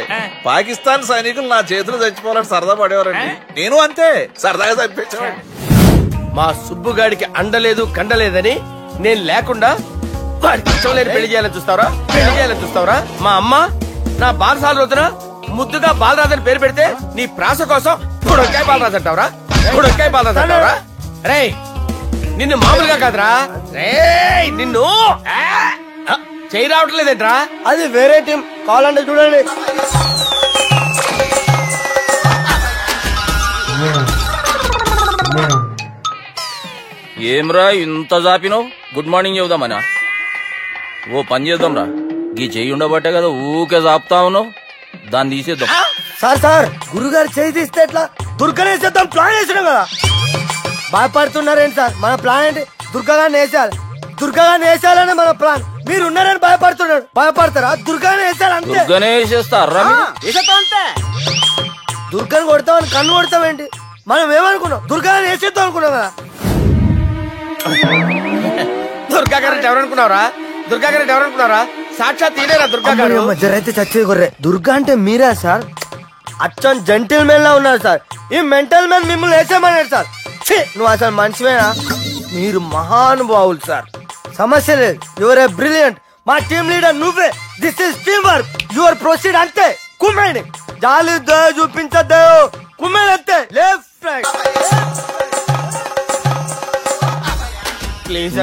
పాకిస్తాన్ సైనికులు నా చేతులు చచ్చిపోవాలని సరదా పడేవారండి. నేను అంతే సరదాగా చంపించేవాడిని. మా సుబ్బుగాడికి అండలేదు కండలేదని నేను లేకుండా వాడికి ఇష్టం లేని పెళ్లి చేయాలని చూస్తావరా? పెళ్లి చేయాలని చూస్తావరా? మా అమ్మ నా బాలసాల రోజున ముద్దుగా బాలరాజు పేరు పెడితే నీ ప్రాస కోసం గుడొక్కాయ బాలరాజు అంటావరా? గుడొక్కాయ బాలరాజు అంటావరా? రే నిన్ను మామూలుగా కాదురా, రే నిన్ను చేయి రావట్లేదేంట్రా? అది వేరే టీం, కావాలంటే చూడండి. ఏమ్రా ఇంత జాపినావు? Good morning చెబుదామనా? ఓ పని చేద్దాంరా, గీ చెయ్యి ఉండబట్టే కదా ఊకే జాపుతా ఉన్నావు. దాన్ని తీసేద్దాం. సార్ గురుగారు చేయి తీస్తే ఎట్లా? దుర్గనేసేద్దాం ప్లాన్ వేసినాం కదా. భయపడుతున్నారేంటి సార్? మన ప్లాన్ ఏంటి? దుర్గాగాన్ని వేసేయాలి. దుర్గాగాన్ని వేసేయాలని మన ప్లాన్. మీరు ఉన్నారని భయపడుతున్నాడు. భయపడతారా? దుర్గాని వేసేయాలి అంతే. దుర్గానే వేసేస్తారా? అంతే. దుర్గాని కొడతామని కన్ను కొడతామేంటి? మనం ఏమనుకున్నాం? దుర్గాని వేసేద్దాం అనుకున్నాం కదా. దుర్గా గారు ఎవరనుకున్నారా? దుర్గా గారు ఎవరనుకున్నారా? సాక్షాత్ తీరేరా దుర్గా గారు. మధ్యరైతే చచ్చే గొర్రె. దుర్గా అంటే మీరా సార్? అచ్చం జెంటిల్ మెన్ లా ఉన్నారు సార్. ఈ మెంటల్ మెన్ మిమ్మల్ని వేసేమన్నాడు సార్. నువ్వు అసలు మనిషివేనా? మీరు మహానుభావులు సార్. సమస్య లేదు. Your a brilliant. మా టీమ్ లీడర్ నువ్వే. This is team work. Your proceed అంతే. కుమ్మేయండి. జాలి చూపించద్దు. కుమ్మేది అంతే. Left right.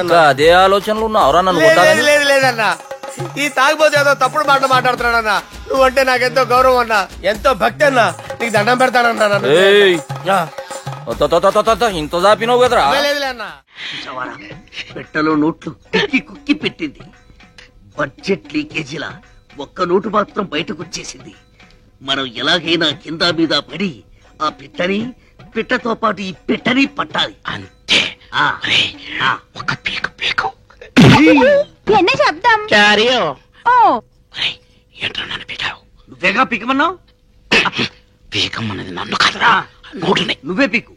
ఇంకా అదే ఆలోచనలు ఉన్నావురా? నన్ను లేదు లేదన్నా, ఈ తాగిపోతే ఏదో తప్పుడు మాట మాట్లాడుతున్నాడన్నా. నువ్వంటే నాకెంతో గౌరవం అన్నా, ఎంతో భక్తి అన్నా. నీకు దండం పెడతానన్నా. ఇంత జాపినావు కదరా? పెట్టలో నోట్లు కుక్కి కుక్కి పెట్టింది. బడ్జెట్ లీకేజీలా ఒక్క నోటు మాత్రం బయటకు వచ్చేసింది. మనం ఎలాగైనా కింద మీద పడి ఆ పిట్టతో పాటు ఈ పెట్టని పట్టాలి అంతే. ఒక పీకు పీకు என்ன శబ్దం? ఏంట్రా నన్ను పీకావు? నువ్వేగా పీకమన్నావు. పీకమన్నది నన్ను కాదురా, నోటునే. నువ్వే పీకు.